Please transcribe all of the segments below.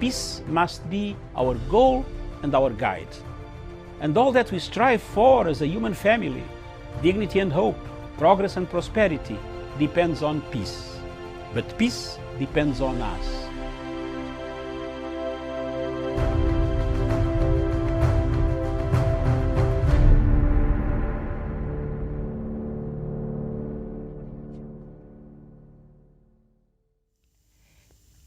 peace must be our goal and our guide. And all that we strive for as a human family, dignity and hope, progress and prosperity, depends on peace. But peace depends on us.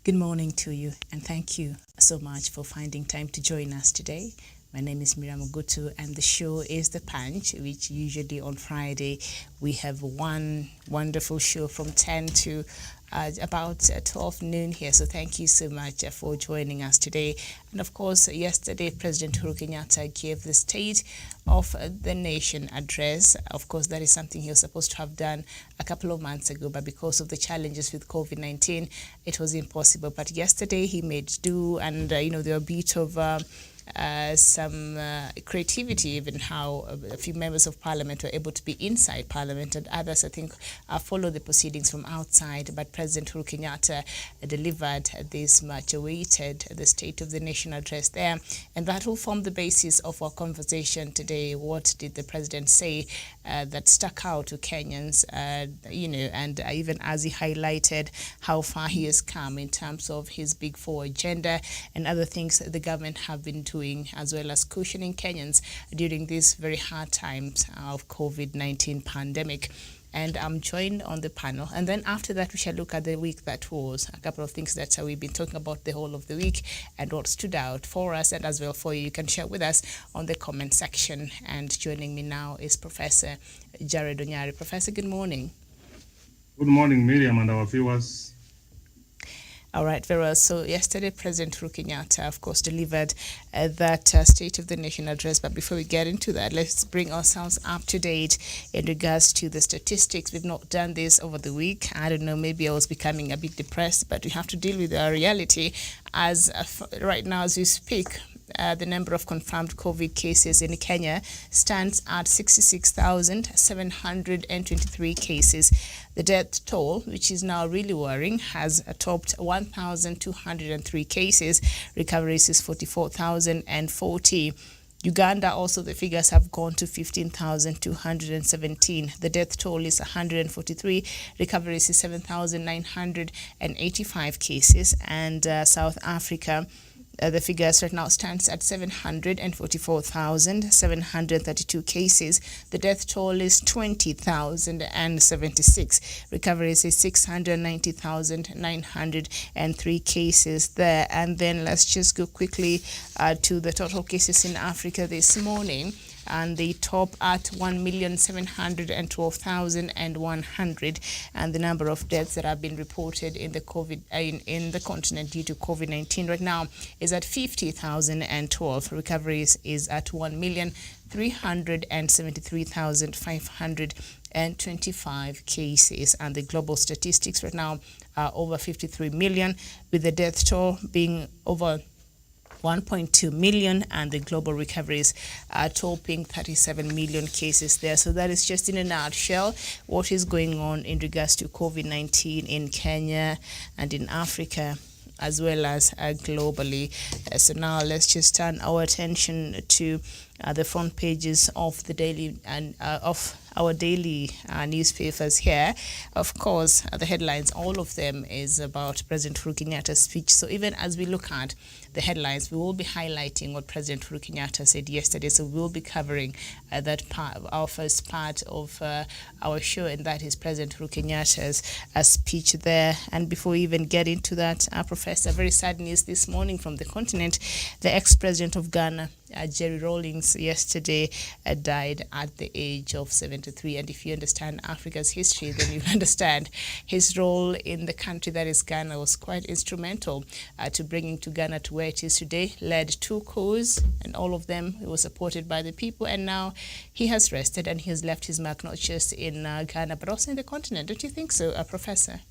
Good morning to you, and thank you so much for finding time to join us today. My name is Miriam Ogutu, and the show is The Punch, which usually on Friday we have one wonderful show from 10 to about 12 noon here. So thank you so much for joining us today. And of course, yesterday, President Uhuru Kenyatta gave the State of the Nation address. Of course, that is something he was supposed to have done a couple of months ago, but because of the challenges with COVID-19, it was impossible. But yesterday he made do, and there were a bit of some creativity, even how a few members of parliament were able to be inside parliament, and others, I think, followed the proceedings from outside. But President Uhuru Kenyatta delivered this much awaited the State of the Nation address there, and that will form the basis of our conversation today. What did the president say that stuck out to Kenyans, and even as he highlighted how far he has come in terms of his Big Four agenda and other things that the government have been doing, as well as cushioning Kenyans during these very hard times of COVID-19 pandemic. And I'm joined on the panel. And then after that, we shall look at the week that was, a couple of things that we've been talking about the whole of the week and what stood out for us and as well for you. You can share with us on the comment section. And joining me now is Professor Jared Onyari. Professor, good morning. Good morning, Miriam, and our viewers. All right, very well. So yesterday, President Uhuru Kenyatta, of course, delivered that State of the Nation address. But before we get into that, let's bring ourselves up to date in regards to the statistics. We've not done this over the week. I don't know, maybe I was becoming a bit depressed, but we have to deal with our reality as right now as we speak. The number of confirmed COVID cases in Kenya stands at 66,723 cases. The death toll, which is now really worrying, has topped 1,203 cases. Recoveries is 44,040. Uganda also, the figures have gone to 15,217. The death toll is 143. Recoveries is 7,985 cases. And South Africa, the figures right now stands at 744,732 cases. The death toll is 20,076. Recoveries is 690,903 cases there. And then let's just go quickly to the total cases in Africa this morning. And they top at 1,712,100, and the number of deaths that have been reported in the in the continent due to COVID-19 right now is at 50,012. Recoveries is at 1,373,525 cases, and the global statistics right now are over 53 million, with the death toll being over 1.2 million, and the global recoveries are topping 37 million cases there. So that is just in a nutshell what is going on in regards to COVID-19 in Kenya and in Africa, as well as globally. So now let's just turn our attention to the front pages of the daily and of our daily newspapers here. Of course, the headlines, all of them is about President Uhuru Kenyatta's speech. So even as we look at the headlines, we will be highlighting what President Uhuru Kenyatta said yesterday. So we'll be covering that part, our first part of our show, and that is President Uhuru Kenyatta's speech there. And before we even get into that, Professor, very sad news this morning from the continent. The ex-president of Ghana, Jerry Rawlings, yesterday died at the age of 73. And if you understand Africa's history, then you understand his role in the country that is Ghana was quite instrumental to bringing to Ghana to where it is today. Led 2 coups, and all of them was supported by the people. And now he has rested, and he has left his mark not just in Ghana, but also in the continent. Don't you think so, Professor?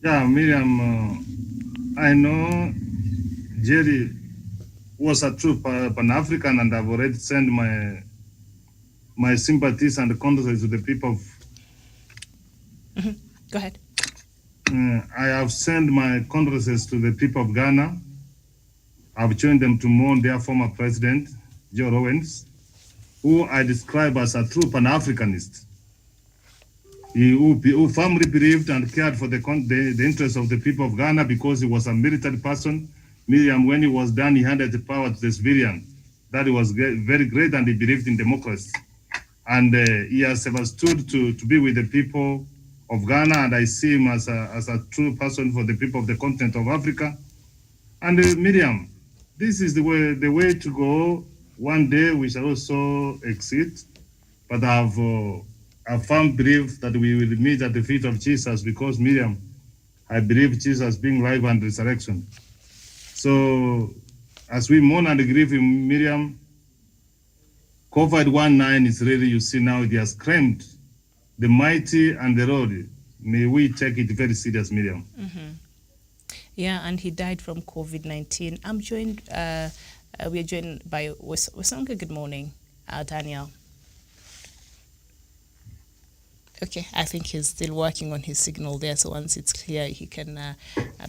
Yeah, Miriam, I know Jerry was a true Pan-African, and I've already sent my sympathies and condolences to the people of... Go ahead. I have sent my condolences to the people of Ghana I've joined them to mourn their former president, Joe Owens, who I describe as a true Pan-Africanist. Who firmly believed and cared for the interests of the people of Ghana because he was a military person. Miriam, when he was done, he handed the power to the civilian. That was very great, and he believed in democracy. And he has ever stood to be with the people of Ghana, and I see him as a true person for the people of the continent of Africa. And Miriam, this is the way to go. One day we shall also exit, but I have a firm belief that we will meet at the feet of Jesus because, Miriam, I believe Jesus being life and resurrection. So as we mourn and grieve him, Miriam, COVID-19 is really, you see now, it has claimed the mighty and the road. May we take it very serious, Miriam. Mm-hmm. Yeah, and he died from COVID-19. I'm joined, we are joined by Wesonga. Good morning, Daniel. Okay, I think he's still working on his signal there, so once it's clear, he can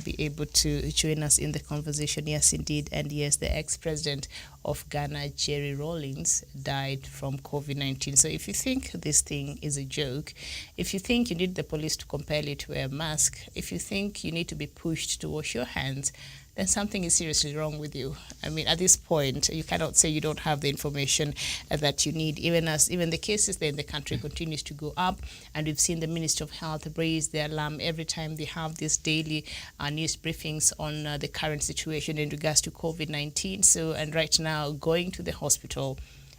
be able to join us in the conversation. Yes, indeed, and yes, the ex-president of Ghana, Jerry Rawlings, died from COVID-19. So if you think this thing is a joke, if you think you need the police to compel you to wear a mask, if you think you need to be pushed to wash your hands, then something is seriously wrong with you. I mean, at this point, you cannot say you don't have the information that you need, even the cases there in the country continues to go up. And we've seen the Ministry of Health raise the alarm every time they have these daily news briefings on the current situation in regards to COVID-19. So, and right now, going to the hospital,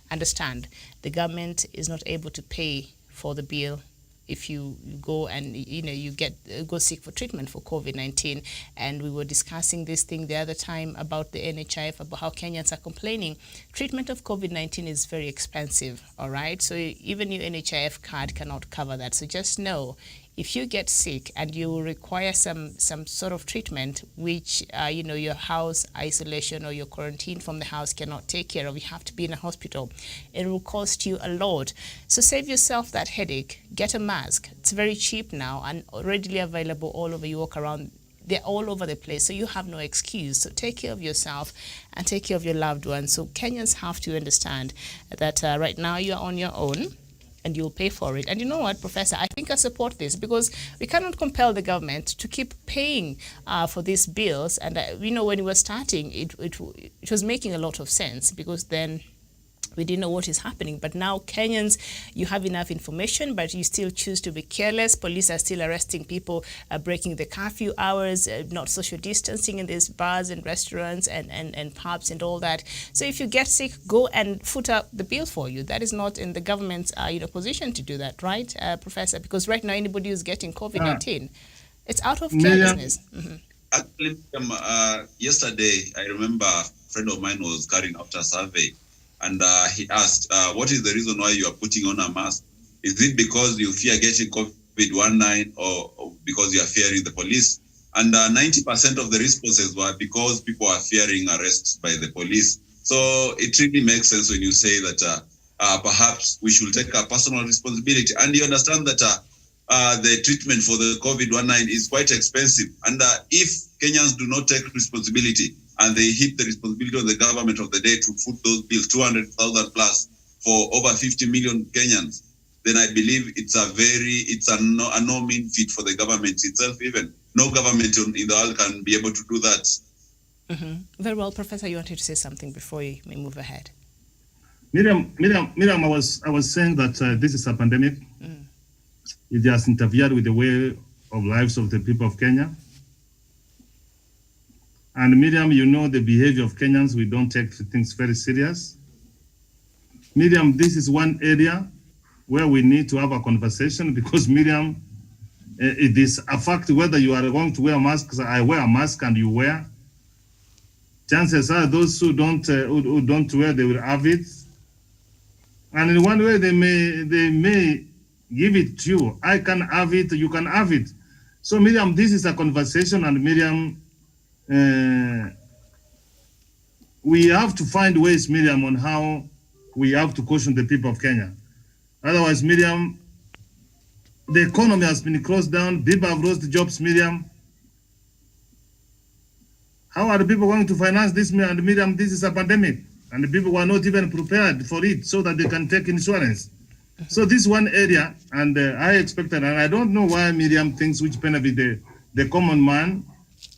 understand, the government is not able to pay for the bill if you go and you go seek for treatment for COVID-19. And we were discussing this thing the other time about the NHIF, about how Kenyans are complaining. Treatment of COVID-19 is very expensive, all right? So even your NHIF card cannot cover that. So just know, if you get sick and you require some sort of treatment, which your house isolation or your quarantine from the house cannot take care of, you have to be in a hospital, it will cost you a lot. So save yourself that headache. Get a mask. It's very cheap now and readily available all over. You walk around, they're all over the place, so you have no excuse. So take care of yourself and take care of your loved ones. So Kenyans have to understand that right now you're on your own, and you'll pay for it. And you know what, Professor, I think I support this because we cannot compel the government to keep paying for these bills. And when we were starting, it was making a lot of sense because then we didn't know what is happening. But now Kenyans, you have enough information, but you still choose to be careless. Police are still arresting people breaking the curfew hours, not social distancing in these bars and restaurants and pubs and all that. So if you get sick, go and foot up the bill for you. That is not in the government's position to do that, right, Professor? Because right now anybody who's getting COVID-19, it's out of carelessness. Mm-hmm. Actually, yesterday, I remember a friend of mine was carrying out a survey. And he asked, what is the reason why you are putting on a mask? Is it because you fear getting COVID-19 or because you are fearing the police? And 90% of the responses were because people are fearing arrest by the police. So it really makes sense when you say that perhaps we should take a personal responsibility. And you understand that the treatment for the COVID-19 is quite expensive. And if Kenyans do not take responsibility, and they hit the responsibility of the government of the day to foot those bills, 200,000 plus for over 50 million Kenyans, then I believe it's a no mean feat for the government itself even. No government in the world can be able to do that. Mm-hmm. Very well, Professor, you wanted to say something before you may move ahead. Miriam, I was saying that this is a pandemic. Mm. It has interfered with the way of lives of the people of Kenya. And Miriam, you know the behavior of Kenyans, we don't take things very serious. Miriam, this is one area where we need to have a conversation because Miriam, it is a fact whether you are going to wear masks, I wear a mask and you wear. Chances are those who don't wear, they will have it. And in one way, they may give it to you. I can have it, you can have it. So Miriam, this is a conversation, and Miriam, we have to find ways, Miriam, on how we have to caution the people of Kenya. Otherwise, Miriam, the economy has been closed down. People have lost jobs, Miriam. How are the people going to finance this? And Miriam, this is a pandemic, and the people were not even prepared for it so that they can take insurance. So this one area, and I expected, and I don't know why Miriam thinks which benefit the common man,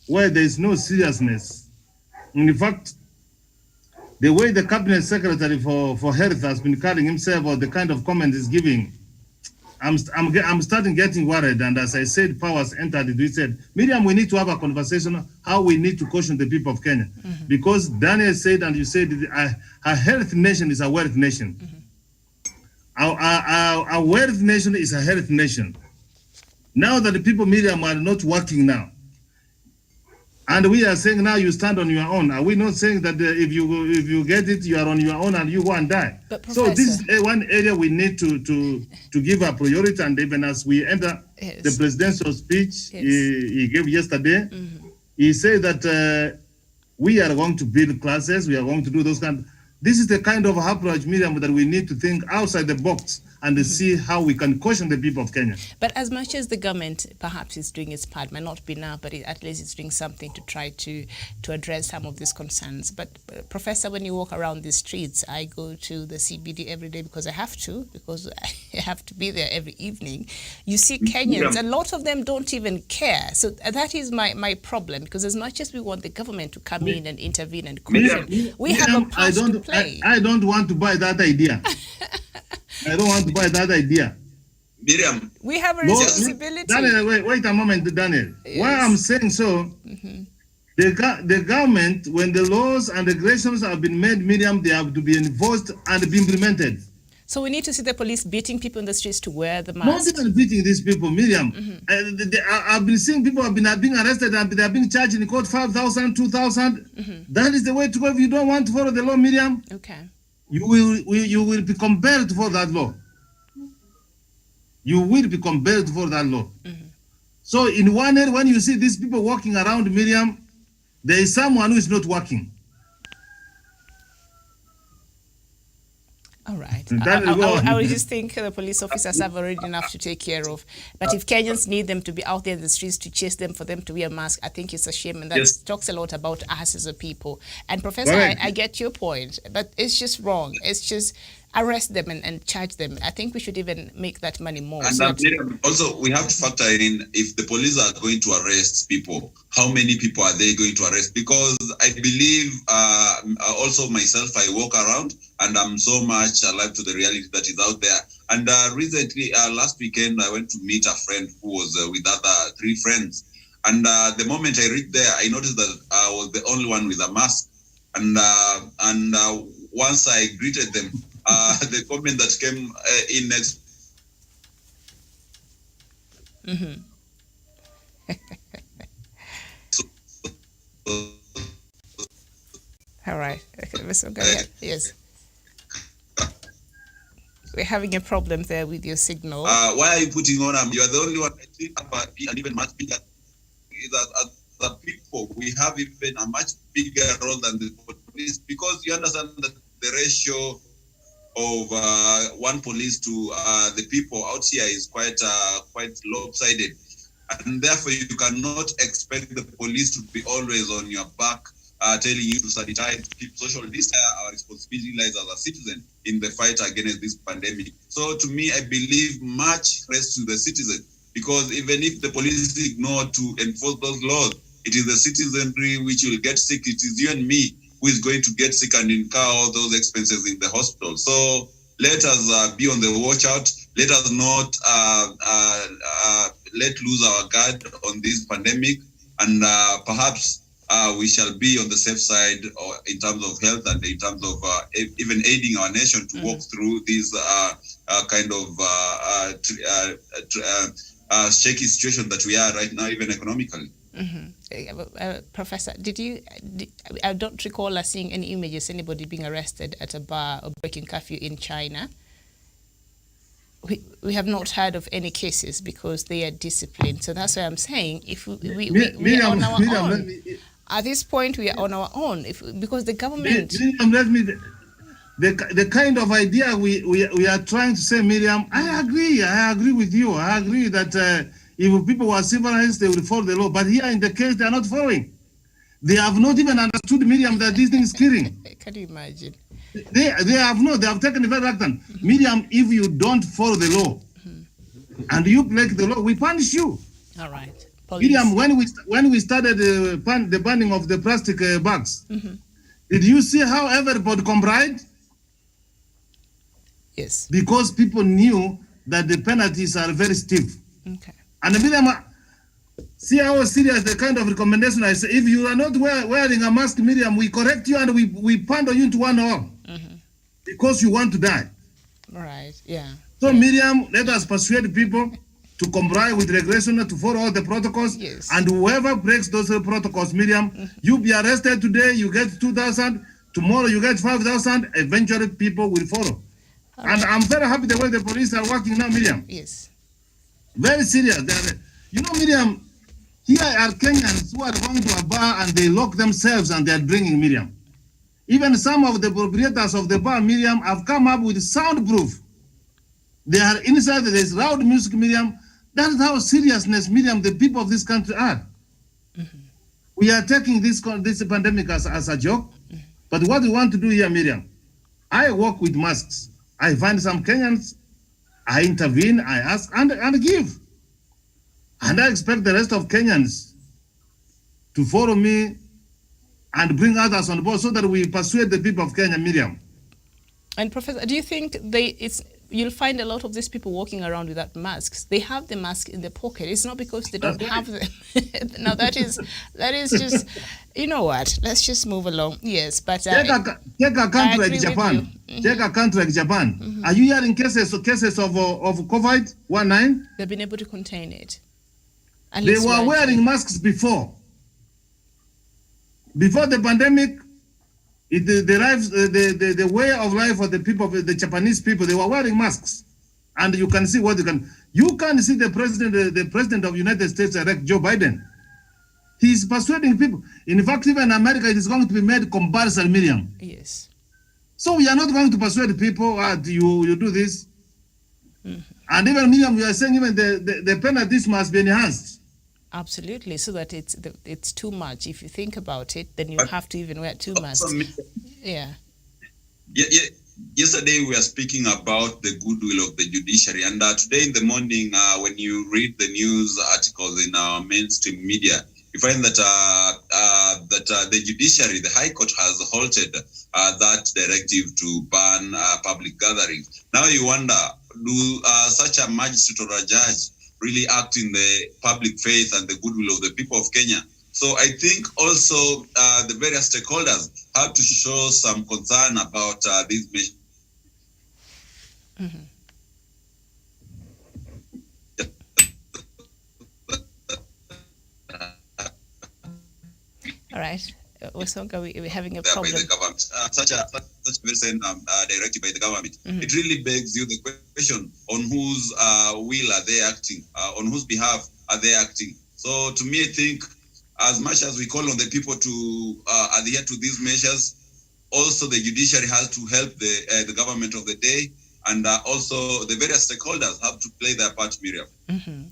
where there is no seriousness. In fact, the way the cabinet secretary for health has been carrying himself, or the kind of comment he's giving, I'm starting getting worried. And as I said, powers entered it. We said, Miriam, we need to have a conversation how we need to caution the people of Kenya, because Daniel said, and you said, a health nation is a wealth nation. Our wealth nation is a health nation. Now that the people, Miriam, are not working now, and we are saying now you stand on your own. Are we not saying that if you get it, you are on your own and you go and die? So this is one area we need to give a priority. And even as we enter the presidential speech he gave yesterday, he said that we are going to build classes, we are going to do those kind. This is the kind of approach, Miriam, that we need to think outside the box and to see how we can caution the people of Kenya. But as much as the government perhaps is doing its part, might not be now, but at least it's doing something to try to address some of these concerns. But Professor, when you walk around the streets, I go to the CBD every day because I have to be there every evening. You see Kenyans, a lot of them don't even care. So that is my problem, because as much as we want the government to come in and intervene and caution, we have a part to play. I don't want to buy that idea. I don't want to buy that idea. Miriam, we have a responsibility. Daniel, wait a moment, Daniel. Yes. Why I'm saying so, the government, when the laws and regulations have been made, Miriam, they have to be enforced and be implemented. So we need to see the police beating people in the streets to wear the mask. Not even beating these people, Miriam. I've been seeing people have been being arrested and they are being charged in court 5,000, 2,000. That is the way to go. If you don't want to follow the law, Miriam, okay, you will be compelled to follow that law. You will be compelled to follow that law. So in one end, when you see these people walking around, Miriam, there is someone who is not working. All right. I would just think the police officers have already enough to take care of. But if Kenyans need them to be out there in the streets to chase them, for them to wear a mask, I think it's a shame. And that talks a lot about us as a people. And Professor, I get your point, but it's just wrong. It's just arrest them and charge them. I think we should even make that money more. And also, we have to factor in, if the police are going to arrest people, how many people are they going to arrest? Because I believe, also myself, I walk around and I'm so much alive to the reality that is out there. And recently, last weekend, I went to meet a friend who was with other 3 friends. And the moment I reached there, I noticed that I was the only one with a mask. And once I greeted them, the comment that came in next. All right. Okay, Mr. Gaya. Yes. We're having a problem there with your signal. Why are you putting on? You are the only one. I think, and even much bigger. That as the people, we have even a much bigger role than the police, because you understand that the ratio of one police to the people out here is quite lopsided, and therefore you cannot expect the police to be always on your back, telling you to sanitize, keep social distance. Our responsibility lies as a citizen in the fight against this pandemic. So to me, I believe much rests to the citizen, because even if the police ignore to enforce those laws, it is the citizenry which will get sick. It is you and me who is going to get sick and incur all those expenses in the hospital. So let us be on the watch out. Let us not let lose our guard on this pandemic. And perhaps we shall be on the safe side in terms of health and in terms of even aiding our nation to walk through this kind of shaky situation that we are right now, even economically. Professor, I don't recall us seeing any images, anybody being arrested at a bar or breaking curfew in China. We have not heard of any cases because they are disciplined. So that's why I'm saying, if we are on our own. At this point, we are on our own because the government. The kind of idea we are trying to say, Miriam, I agree with you. I agree that if people were civilized, they will follow the law. But here in the case, they are not following. They have not even understood, Miriam, that this thing is killing. Can you imagine? They have taken a very action. Miriam, if you don't follow the law and you break the law, we punish you. All right. Police. Miriam, when we started the banning of the plastic bags, did you see how everybody complied? Yes. Because people knew that the penalties are very stiff. Okay. And Miriam, see how serious the kind of recommendation I say. If you are not wearing a mask, Miriam, we correct you and we pound you into 1 hour because you want to die. Right. Yeah. So Miriam, let us persuade people to comply with regulation, to follow all the protocols. Yes. And whoever breaks those protocols, Miriam, you be arrested today, you get 2,000. Tomorrow you get 5,000. Eventually people will follow. And I'm very happy the way the police are working now, Miriam. Yes. Very serious. You know, Miriam, here are Kenyans who are going to a bar and they lock themselves and they are drinking, Miriam. Even some of the proprietors of the bar, Miriam, have come up with soundproof. They are inside, there's loud music, Miriam. That is how seriousness, Miriam, the people of this country are. We are taking this pandemic as a joke. But what we want to do here, Miriam, I work with masks. I find some Kenyans, I intervene, I ask, and give. And I expect the rest of Kenyans to follow me and bring others on board so that we persuade the people of Kenya, Miriam. And Professor, do you think you'll find a lot of these people walking around without masks? They have the mask in their pocket. It's not because they don't have them. Now that is just, you know what? Let's just move along. Yes, but take a country like Japan. Take a country like Japan. Are you hearing cases of COVID-19? They've been able to contain it. They were wearing masks before. Before the pandemic, the way of life of the people, the Japanese people, they were wearing masks, and you can see you can see the president of United States elect Joe Biden. He's persuading people. In fact, even in America, it is going to be made compulsory, Miriam. Yes. So we are not going to persuade people. You do this, and even Miriam, we are saying even the penalties must be enhanced. Absolutely, so that it's too much. If you think about it, then you have to even wear 2 masks. Yeah. Yesterday we were speaking about the goodwill of the judiciary, and today in the morning, when you read the news articles in our mainstream media, you find that the judiciary, the High Court, has halted that directive to ban public gatherings. Now you wonder, do such a magistrate or a judge really act in the public faith and the goodwill of the people of Kenya? So I think also the various stakeholders have to show some concern about these measures. All right. We're having a problem. By the government. Such a very same directive by the government. It really begs you the question on whose will are they acting, on whose behalf are they acting. So to me, I think as much as we call on the people to adhere to these measures, also the judiciary has to help the government of the day, and also the various stakeholders have to play their part, Miriam.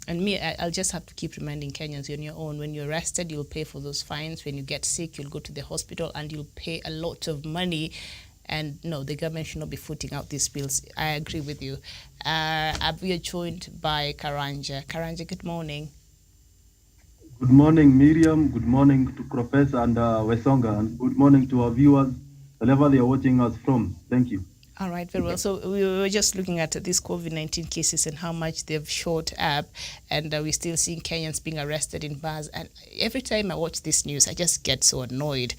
And I'll just have to keep reminding Kenyans, you're on your own. When you're arrested, you'll pay for those fines. When you get sick, you'll go to the hospital and you'll pay a lot of money. And no, the government should not be footing out these bills. I agree with you. We are joined by Karanja. Karanja, good morning. Good morning, Miriam. Good morning to Professor and Wesonga. And good morning to our viewers, wherever they are watching us from. Thank you. All right, very well. So we were just looking at these COVID-19 cases and how much they've shot up, and we're still seeing Kenyans being arrested in bars. And every time I watch this news, I just get so annoyed.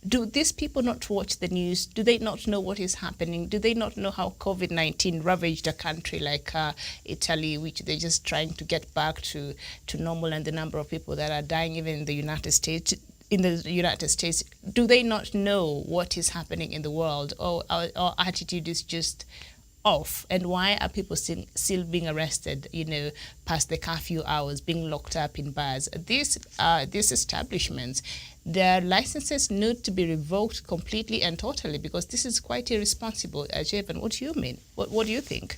Do these people not watch the news? Do they not know what is happening? Do they not know how COVID-19 ravaged a country like Italy, which they're just trying to get back to normal, and the number of people that are dying even in the United States? Do they not know what is happening in the world, or our attitude is just off? And why are people still being arrested, past the curfew hours, being locked up in bars? These establishments, their licenses need to be revoked completely and totally, because this is quite irresponsible. Jevan, what do you mean? What do you think?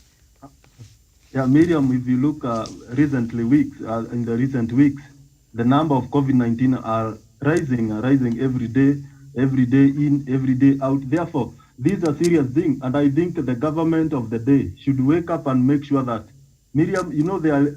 Yeah, Miriam, if you look in the recent weeks, the number of COVID-19 are rising every day in, every day out. Therefore, these are serious things, and I think the government of the day should wake up and make sure that, Miriam, they are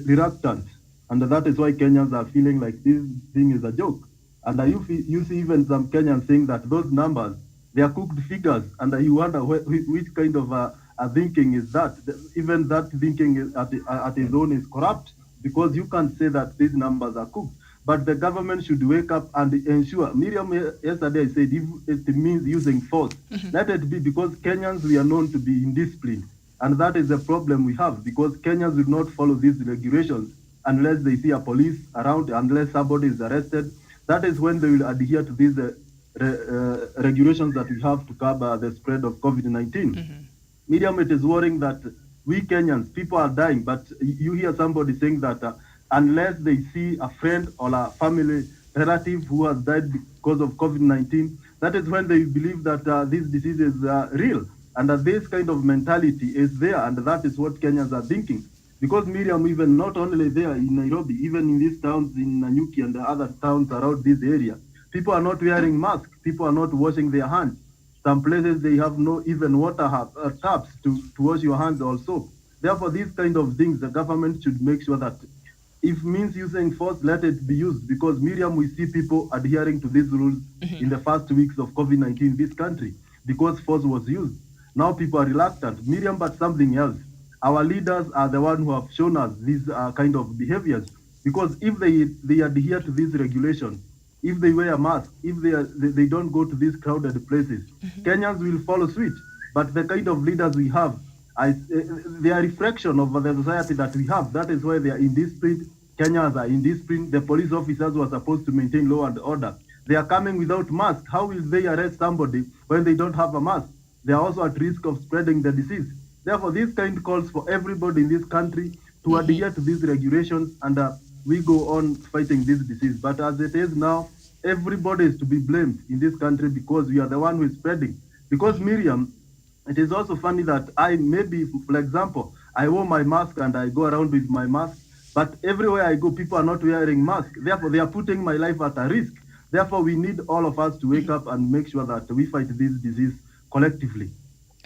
reluctant, and that is why Kenyans are feeling like this thing is a joke. And you see even some Kenyans saying that those numbers, they are cooked figures, and you wonder which kind of a thinking is that. Even that thinking at its own is corrupt, because you can't say that these numbers are cooked. But the government should wake up and ensure. Miriam yesterday said if it means using force, let it be, because Kenyans, we are known to be indisciplined. And that is the problem we have, because Kenyans will not follow these regulations unless they see a police around, unless somebody is arrested. That is when they will adhere to these regulations that we have to curb the spread of COVID-19. Miriam, it is worrying that we Kenyans, people are dying, but you hear somebody saying that unless they see a friend or a family relative who has died because of COVID-19, that is when they believe that this disease is real. And that this kind of mentality is there, and that is what Kenyans are thinking. Because Miriam, even not only there in Nairobi, even in these towns in Nanyuki and the other towns around this area, people are not wearing masks, people are not washing their hands. Some places they have no even water taps to wash your hands also. Therefore, these kind of things, the government should make sure that if means using force, let it be used. Because Miriam, we see people adhering to these rules in the first weeks of COVID-19 in this country, because force was used. Now people are reluctant. Miriam, but something else. Our leaders are the ones who have shown us these kind of behaviors. Because if they adhere to these regulations, if they wear a mask, if they don't go to these crowded places, Kenyans will follow suit. But the kind of leaders we have, they are reflection of the society that we have. That is why they are indisciplined. Kenyans are indisciplined. The police officers who are supposed to maintain law and order, they are coming without mask. How will they arrest somebody when they don't have a mask? They are also at risk of spreading the disease. Therefore, this kind calls for everybody in this country to adhere to these regulations, and we go on fighting this disease. But as it is now, everybody is to be blamed in this country, because we are the one who is spreading. Because Miriam, it is also funny that maybe, for example, I wore my mask and I go around with my mask, but everywhere I go, people are not wearing masks. Therefore, they are putting my life at a risk. Therefore, we need all of us to wake up and make sure that we fight this disease collectively.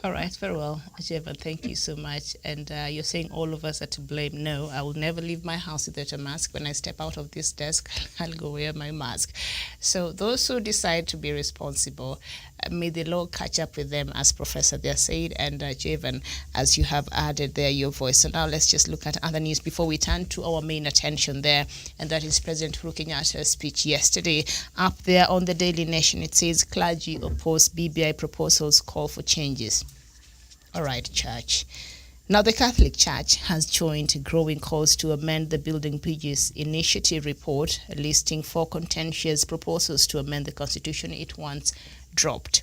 All right, very well, Ajeva, thank you so much. And you're saying all of us are to blame. No, I will never leave my house without a mask. When I step out of this desk, I'll go wear my mask. So those who decide to be responsible, may the Lord catch up with them, as Professor there said, and Javan, as you have added there your voice. So now let's just look at other news before we turn to our main attention there, and that is President Uhuru Kenyatta's speech yesterday. Up there on the Daily Nation, it says clergy oppose BBI proposals, call for changes. All right, Church. Now, the Catholic Church has joined growing calls to amend the Building Bridges Initiative report, listing 4 contentious proposals to amend the Constitution it once dropped.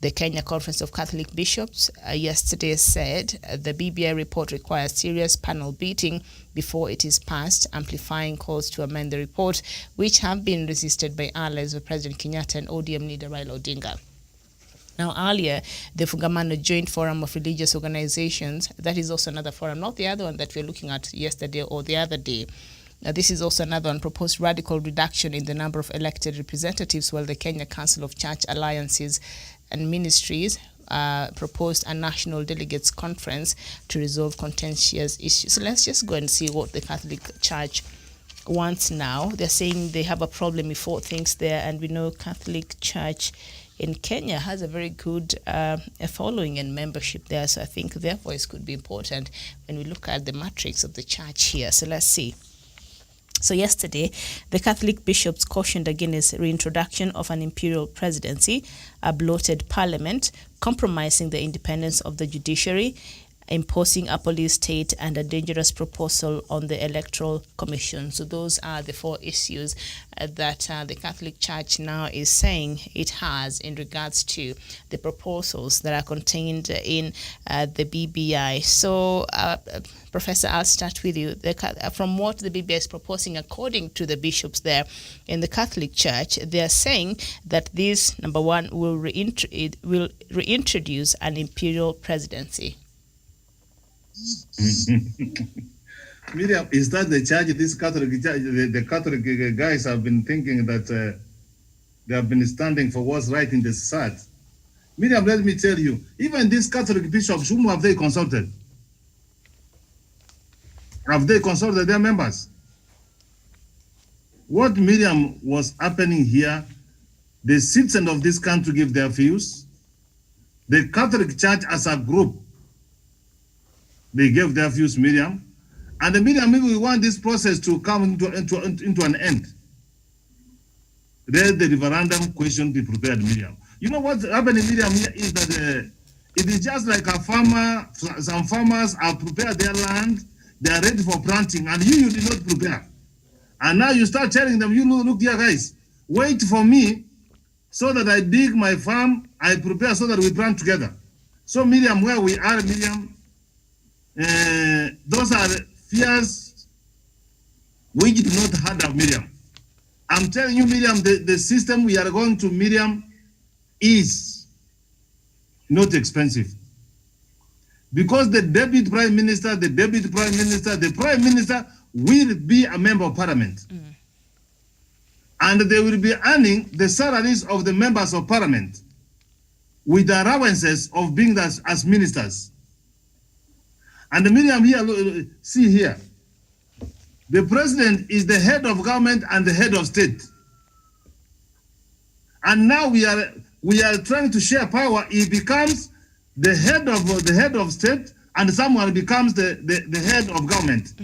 The Kenya Conference of Catholic Bishops yesterday said the BBI report requires serious panel beating before it is passed, amplifying calls to amend the report, which have been resisted by allies of President Kenyatta and ODM leader Raila Odinga. Now, earlier, the Fungamano Joint Forum of Religious Organizations, that is also another forum, not the other one that we're looking at yesterday or the other day. This is also another one, proposed radical reduction in the number of elected representatives, while the Kenya Council of Church Alliances and Ministries proposed a national delegates conference to resolve contentious issues. So let's just go and see what the Catholic Church wants now. They're saying they have a problem with 4 things there, and we know Catholic Church in Kenya has a very good following and membership there, so I think their voice could be important when we look at the matrix of the church here. So let's see. So yesterday, the Catholic bishops cautioned against reintroduction of an imperial presidency, a bloated parliament, compromising the independence of the judiciary, imposing a police state, and a dangerous proposal on the Electoral Commission. So those are the 4 issues that the Catholic Church now is saying it has in regards to the proposals that are contained in the BBI. So, Professor, I'll start with you. From what the BBI is proposing, according to the bishops there in the Catholic Church, they are saying that this, number 1, will reintroduce an imperial presidency. Miriam, is that the charge? This Catholic church, the Catholic guys have been thinking that they have been standing for what's right in the society. Miriam, let me tell you, even these Catholic bishops, whom have they consulted? Have they consulted their members? What Miriam was happening here, the citizens of this country give their views. The Catholic Church as a group, they gave their views, Miriam. And the Miriam, maybe we want this process to come into an end. Let the referendum question be prepared, Miriam. You know what's happening, Miriam, here is that it is just like a farmer. Some farmers have prepared their land, they are ready for planting, and you did not prepare. And now you start telling them, you look here, guys, wait for me so that I dig my farm, I prepare so that we plant together. So, Miriam, where we are, Miriam, those are fears we did not have of Miriam. I'm telling you, Miriam, the system we are going to, Miriam, is not expensive. Because the deputy prime minister, the prime minister will be a member of parliament. And they will be earning the salaries of the members of parliament with the allowances of being as ministers. And Miriam here, see here, the president is the head of government and the head of state. And now we are trying to share power. He becomes the head of state, and someone becomes the head of government,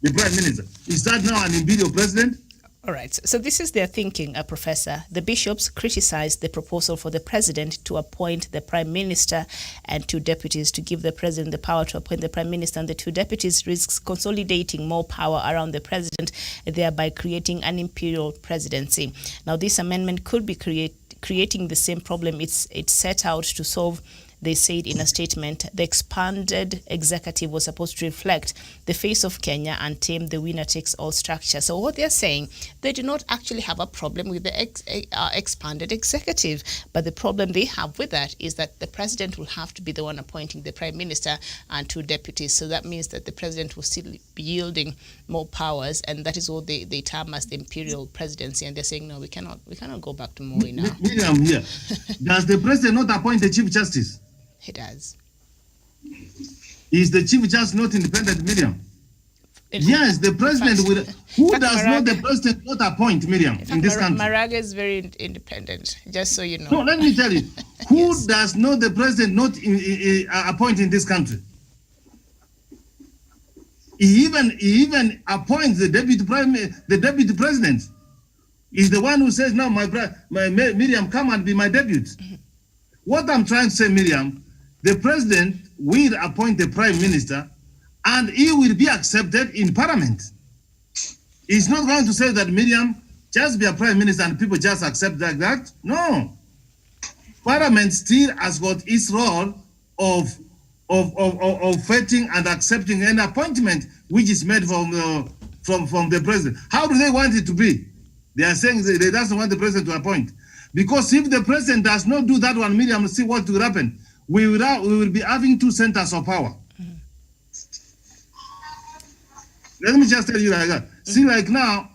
the prime minister. Is that now an imperial president? All right. So this is their thinking, Professor. The bishops criticized the proposal for the president to appoint the prime minister and 2 deputies, to give the president the power to appoint the prime minister, and the 2 deputies risks consolidating more power around the president, thereby creating an imperial presidency. Now, this amendment could be creating the same problem it's set out to solve. They said in a statement, the expanded executive was supposed to reflect the face of Kenya and tame the winner-takes-all structure. So what they're saying, they do not actually have a problem with the expanded executive. But the problem they have with that is that the president will have to be the one appointing the prime minister and 2 deputies. So that means that the president will still be yielding more powers, and that is what they term as the imperial presidency. And they're saying, no, we cannot go back to Moi now. Miriam, here, does the president not appoint the chief justice? He does. Is the chief justice not independent, Miriam? Yes, the president will. Who does not the president not appoint, Miriam, in this country? Maraga is very independent, just so you know. No, let me tell you. Who does not the president not appoint in this country? He even appoints the deputy president. He's the one who says, "No, my Miriam, come and be my deputy." What I'm trying to say, Miriam, the president will appoint the prime minister, and he will be accepted in parliament. He's not going to say that, Miriam, just be a prime minister and people just accept like that. No. Parliament still has got its role of vetting and accepting an appointment which is made from the president. How do they want it to be? They are saying they doesn't want the president to appoint. Because if the president does not do that one, Miriam, see what will happen. We will be having 2 centers of power. Let me just tell you like that. See, like now,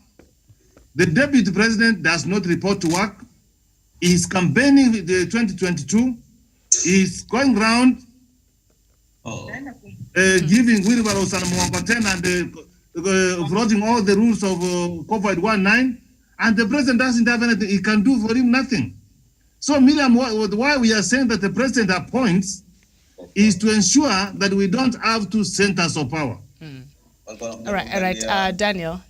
the deputy president does not report to work. He's campaigning with the 2022. He's going around giving wheelbarrows and Mwampaten and floating all the rules of COVID-19. And the president doesn't have anything. He can do for him nothing. So, Miriam, why we are saying that the president appoints is to ensure that we don't have 2 centers of power. All right. Daniel.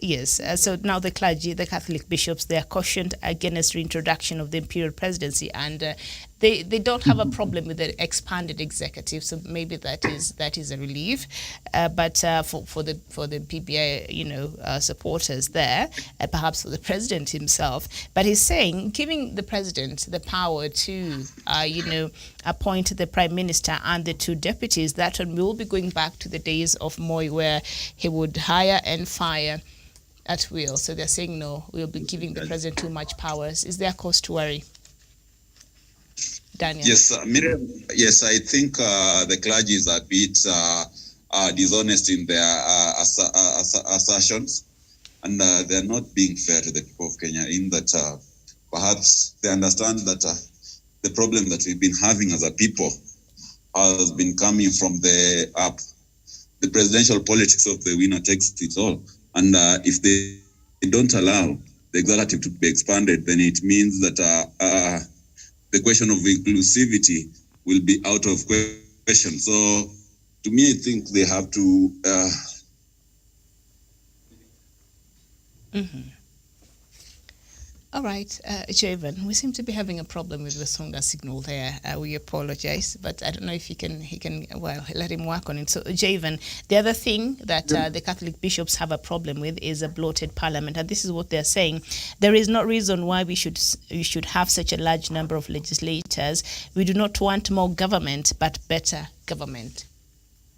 Yes. So now the clergy, the Catholic bishops, they are cautioned against reintroduction of the imperial presidency, and they don't have a problem with the expanded executive. So maybe that is a relief. But for the PBI, supporters there, perhaps for the president himself. But he's saying giving the president the power to appoint the prime minister and the 2 deputies, that one will be going back to the days of Moi, where he would hire and fire at will. So they're saying, no, we'll be giving the president too much powers. Is there cause to worry? Daniel? Yes, Miriam, yes, I think the clergy is a bit dishonest in their assertions, and they're not being fair to the people of Kenya in that perhaps they understand that the problem that we've been having as a people has been coming from the presidential politics of the winner takes it all. And if they don't allow the executive to be expanded, then it means that the question of inclusivity will be out of question. So to me, I think they have to... All right, Javen, we seem to be having a problem with the Songa signal there. We apologize, but I don't know if he can, well, let him work on it. So, Javen, the other thing that the Catholic bishops have a problem with is a bloated parliament, and this is what they're saying. There is no reason why we should have such a large number of legislators. We do not want more government, but better government.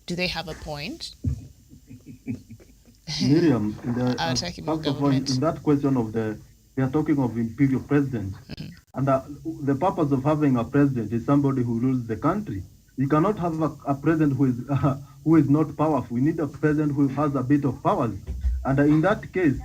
Do they have a point? Miriam, first of all, in that question of they are talking of imperial president. And the purpose of having a president is somebody who rules the country. You cannot have a president who is not powerful. We need a president who has a bit of powers. And in that case,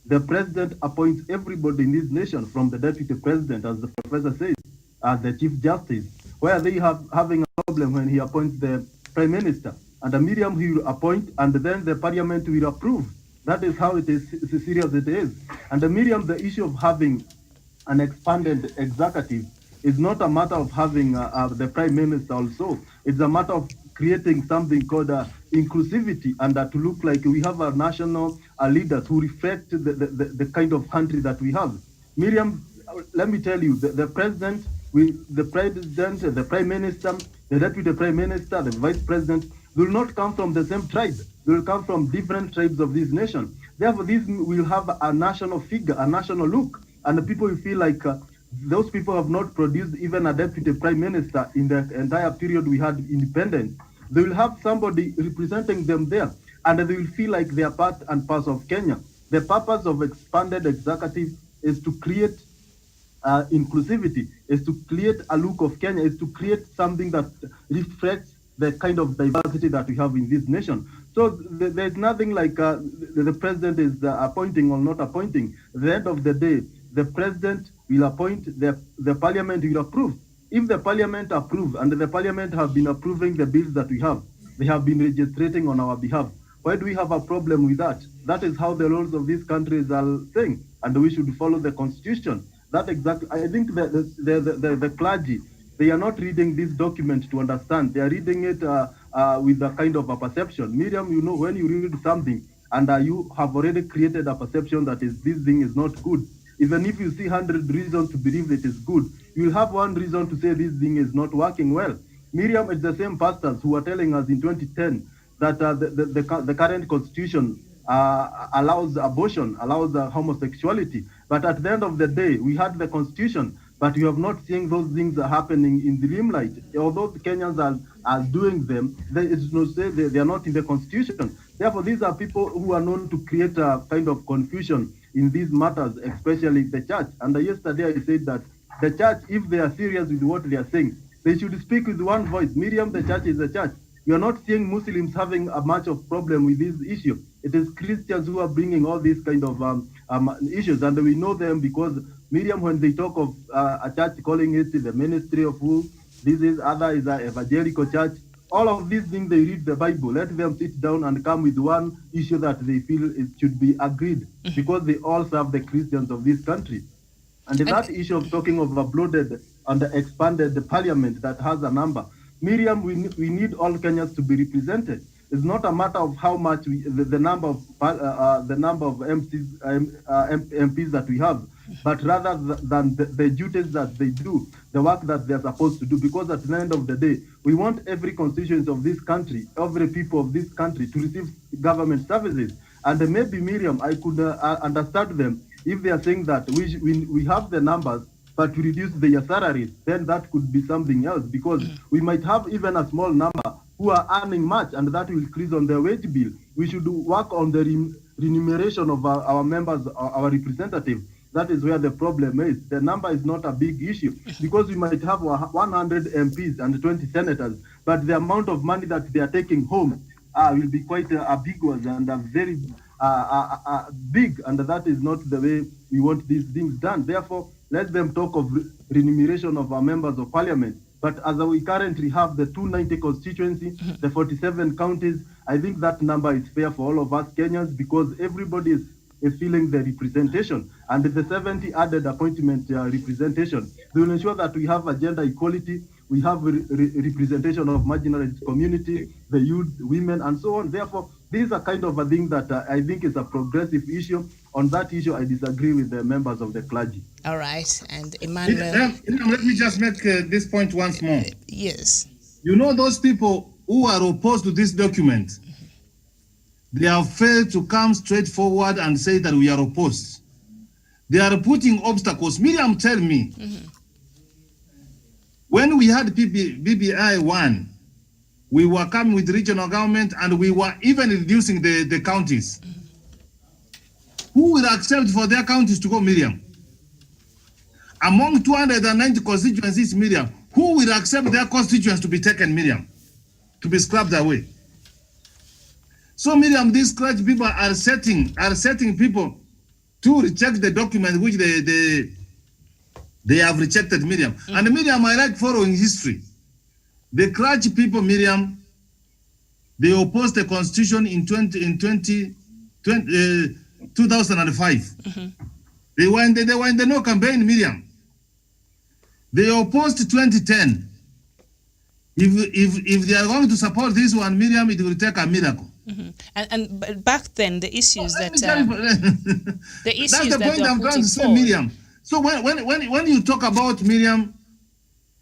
the president appoints everybody in this nation, from the deputy president, as the professor says, as the chief justice, where they having a problem when he appoints the prime minister. And Miriam he will appoint, and then the parliament will approve. That is how it is serious it is. And Miriam, the issue of having an expanded executive is not a matter of having the prime minister also. It's a matter of creating something called inclusivity, and to look like we have a national leaders who reflect the kind of country that we have. Miriam, let me tell you, the president, the prime minister, the deputy prime minister, the vice president, will not come from the same tribe. They will come from different tribes of this nation. Therefore, this will have a national figure, a national look, and the people will feel like those people have not produced even a deputy prime minister in the entire period we had independence. They will have somebody representing them there, and they will feel like they are part and parcel of Kenya. The purpose of expanded executive is to create inclusivity, is to create a look of Kenya, is to create something that reflects the kind of diversity that we have in this nation. So there's nothing like the president is appointing or not appointing. At the end of the day, the president will appoint, the parliament will approve. If the parliament approve, and the parliament have been approving the bills that we have, they have been registrating on our behalf. Why do we have a problem with that? That is how the laws of these countries are saying, and we should follow the constitution. That exactly, I think that the clergy, they are not reading this document to understand. They are reading it with a kind of a perception. Miriam, you know, when you read something and you have already created a perception that this thing is not good, even if you see 100 reasons to believe it is good, you will have one reason to say this thing is not working well. Miriam, it's the same pastors who were telling us in 2010 that the current constitution allows abortion, allows homosexuality. But at the end of the day, we had the constitution, but you have not seen those things happening in the limelight. Although the Kenyans are doing them, it's not say they are not in the constitution. Therefore, these are people who are known to create a kind of confusion in these matters, especially the church. And yesterday I said that the church, if they are serious with what they are saying, they should speak with one voice. Miriam, the church is a church. You are not seeing Muslims having a much of problem with this issue. It is Christians who are bringing all these kind of issues, and we know them because Miriam, when they talk of a church calling it the ministry of who, this is other is an evangelical church. All of these things, they read the Bible. Let them sit down and come with one issue that they feel it should be agreed, because they all serve the Christians of this country. And that issue of talking of a bloated and expanded parliament that has a number, Miriam, we need all Kenyans to be represented. It's not a matter of how much the number of MPs that we have, but rather than the duties that they do, the work that they're supposed to do. Because at the end of the day, we want every constituent of this country, every people of this country to receive government services. And maybe, Miriam, I could understand them if they are saying that we have the numbers, but to reduce their salaries, then that could be something else, because we might have even a small number who are earning much, and that will increase on their wage bill. We should work on the remuneration of our members, our representatives. That is where the problem is. The number is not a big issue, because we might have 100 MPs and 20 senators, but the amount of money that they are taking home will be quite ambiguous and very big, and that is not the way we want these things done. Therefore, let them talk of remuneration of our members of parliament. But as we currently have the 290 constituency, the 47 counties, I think that number is fair for all of us Kenyans, because everybody is feeling the representation, and the 70 added appointment representation. They will ensure that we have a gender equality, we have representation of marginalized community, the youth, women, and so on. Therefore, these are kind of a thing that I think is a progressive issue. On that issue, I disagree with the members of the clergy. All right, and Emmanuel. Let me just make this point once more. Yes. You know, those people who are opposed to this document, they have failed to come straight forward and say that we are opposed. They are putting obstacles. Miriam, tell me, when we had BBI 1, we were coming with regional government and we were even reducing the counties. Who will accept for their counties to go, Miriam? Among 290 constituencies, Miriam, who will accept their constituents to be taken, Miriam, to be scrapped away? So, Miriam, these clergy people are setting people to reject the document which they have rejected, Miriam. And Miriam, I like following history. The clergy people, Miriam, they opposed the constitution in 2005. They were in the no campaign, Miriam. They opposed 2010. If they are going to support this one, Miriam, it will take a miracle. And back then, the issues that that's the point I'm trying to say, Miriam. So when you talk about, Miriam,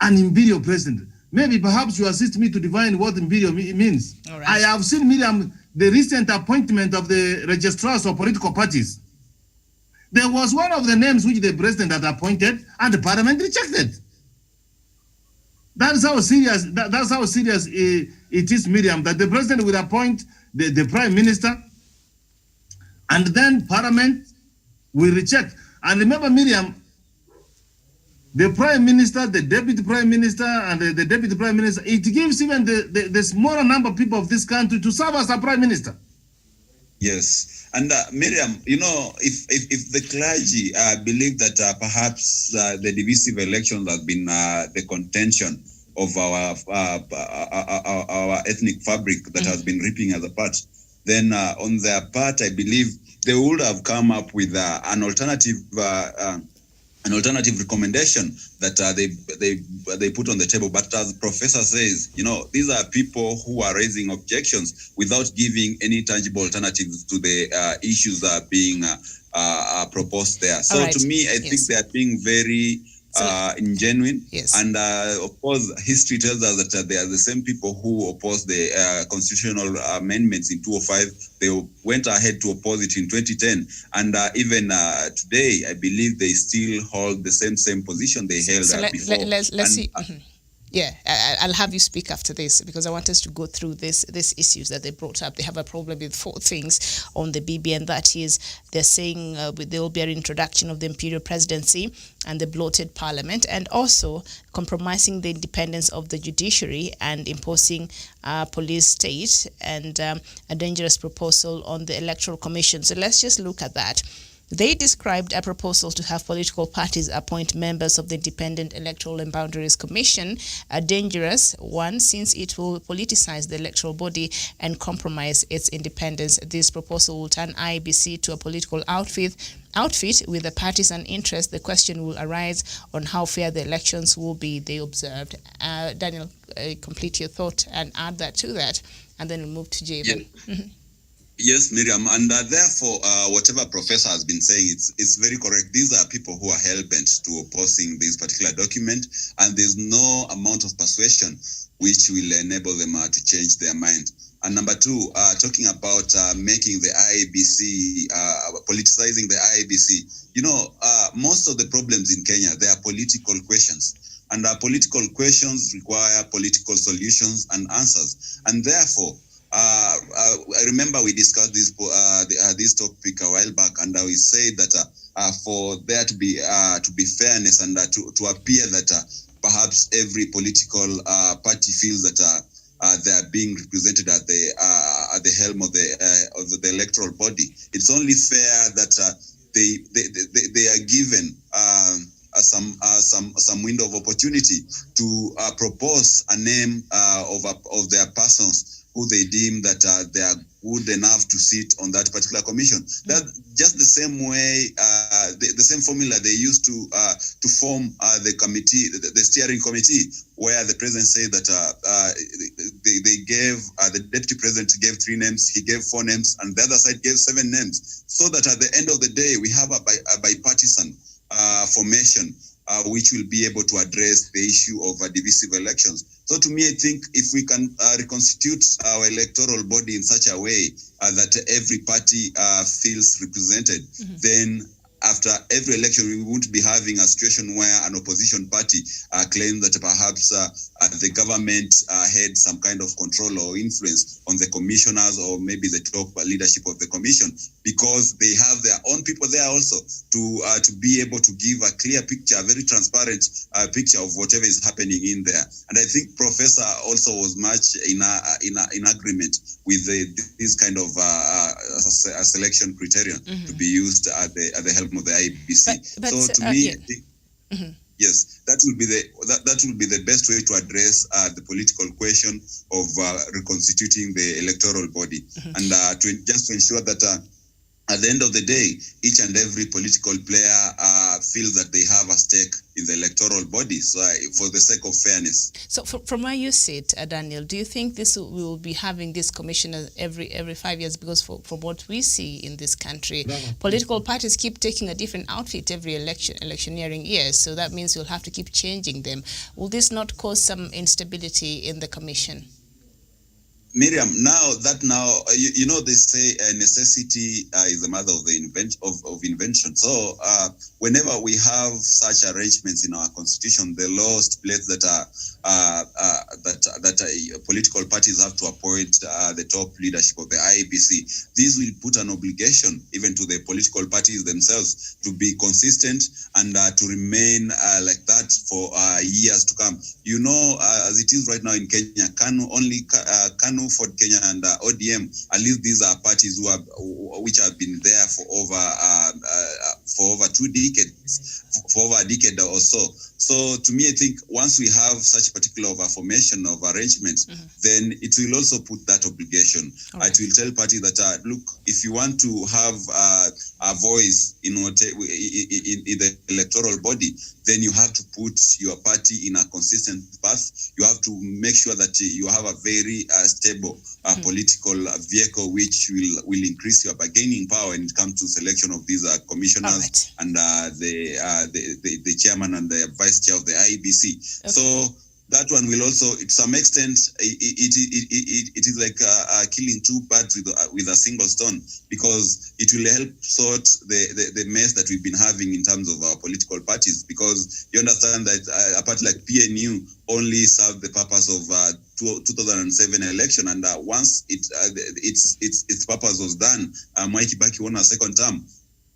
an imperial president, maybe perhaps you assist me to define what imperial means. All right. I have seen, Miriam, the recent appointment of the registrars of political parties. There was one of the names which the president had appointed and the parliament rejected. That's how serious it is, Miriam, that the president will appoint the prime minister and then parliament will reject. And remember, Miriam, the prime minister, the deputy prime minister, and the deputy prime minister, it gives even the smaller number of people of this country to serve as a prime minister. Yes. And Miriam, you know, if the clergy believe that perhaps the divisive elections have been the contention of our ethnic fabric that has been ripping us apart, then on their part, I believe they would have come up with an alternative recommendation that they put on the table. But as the professor says, you know, these are people who are raising objections without giving any tangible alternatives to the issues that are being proposed there. So right. To me, I think they are being very ingenuine. Yes. And of course, history tells us that they are the same people who opposed the constitutional amendments in 2005. They went ahead to oppose it in 2010. And even today, I believe they still hold the same position they held before. Let's see. Yeah, I'll have you speak after this because I want us to go through these issues that they brought up. They have a problem with 4 things on the BB, and that is they're saying there will be an introduction of the imperial presidency and the bloated parliament, and also compromising the independence of the judiciary and imposing police state, and a dangerous proposal on the electoral commission. So let's just look at that. They described a proposal to have political parties appoint members of the Independent Electoral and Boundaries Commission a dangerous one, since it will politicize the electoral body and compromise its independence. This proposal will turn IEBC to a political outfit with the partisan interest. The question will arise on how fair the elections will be, they observed. Daniel, complete your thought and add that to that, and then we'll move to Javen. Yeah. Yes, Miriam, and therefore, whatever Professor has been saying, it's very correct. These are people who are hell-bent to opposing this particular document, and there's no amount of persuasion which will enable them to change their mind. And number 2, talking about making the IEBC, politicizing the IEBC. You know, most of the problems in Kenya, they are political questions. And political questions require political solutions and answers. And therefore, I remember we discussed this topic a while back, and we said that for there to be fairness and to appear that perhaps every political party feels that they are being represented at the helm of the electoral body. It's only fair that they are given some window of opportunity to propose a name of their persons who they deem that they are good enough to sit on that particular commission. That just the same way, the same formula they used to form the committee, the steering committee, where the president said that they gave the deputy president gave 3 names, he gave 4 names, and the other side gave 7 names, so that at the end of the day we have a bipartisan formation which will be able to address the issue of divisive elections. So to me, I think if we can reconstitute our electoral body in such a way that every party feels represented, then after every election, we won't be having a situation where an opposition party claims that perhaps the government had some kind of control or influence on the commissioners or maybe the top leadership of the commission, because they have their own people there also to be able to give a clear picture, a very transparent picture of whatever is happening in there. And I think Professor also was much in agreement with this kind of selection criterion to be used at the help of the IBC. But, so to me, yes, that will be the best way to address the political question of reconstituting the electoral body, and to ensure that at the end of the day, each and every political player feels that they have a stake in the electoral body, so for the sake of fairness. So from where you sit, Daniel, do you think we will be having this commissioner every 5 years? Because from what we see in this country, political parties keep taking a different outfit every electioneering year, so that means you'll have to keep changing them. Will this not cause some instability in the commission? Miriam, now you know they say necessity is the mother of the invention. So whenever we have such arrangements in our constitution, the law stipulates that political parties have to appoint the top leadership of the IEBC. This will put an obligation even to the political parties themselves to be consistent and to remain like that for years to come. You know, as it is right now in Kenya, KANU, Ford Kenya, and ODM, at least these are parties which have been there for over 2 decades, for over a decade or so. So to me, I think once we have such particular formation of arrangement, then it will also put that obligation. It will tell parties that look, if you want to have a voice in the electoral body, then you have to put your party in a consistent path. You have to make sure that you have a very stable political vehicle which will increase your bargaining power when it comes to selection of these commissioners and the chairman and the vice chair of the IEBC. Okay. So that one will also, to some extent, it is like killing 2 birds with a single stone, because it will help sort the mess that we've been having in terms of our political parties. Because you understand that a party like PNU only served the purpose of 2007 election, and once its purpose was done, Mwai Kibaki won a second term.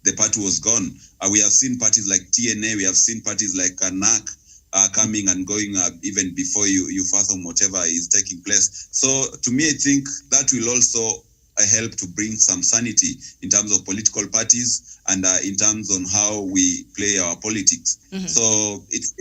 The party was gone. We have seen parties like TNA, we have seen parties like NAC coming and going even before you fathom whatever is taking place. So to me, I think that will also help to bring some sanity in terms of political parties and in terms on how we play our politics. So it's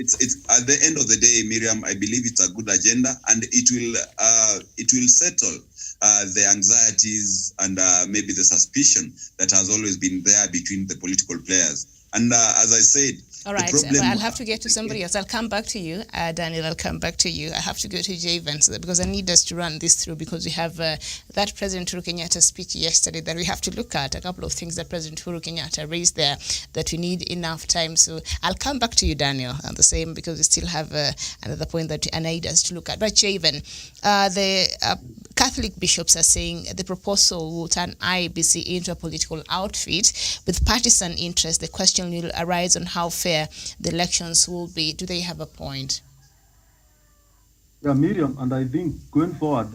at the end of the day, Miriam, I believe it's a good agenda, and it will settle the anxieties and maybe the suspicion that has always been there between the political players. And as I said, all right, well, I'll have to get to somebody else. I'll come back to you, Daniel. I'll come back to you. I have to go to Javen because I need us to run this through, because we have that President Uhuru Kenyatta speech yesterday that we have to look at. A couple of things that President Uhuru Kenyatta raised there that we need enough time. So I'll come back to you, Daniel, on the same, because we still have another point that I need us to look at. But Javen, the Catholic bishops are saying the proposal will turn IEBC into a political outfit with partisan interest. The question will arise on how fair the elections will be. Do they have a point? Yeah, Miriam, and I think going forward,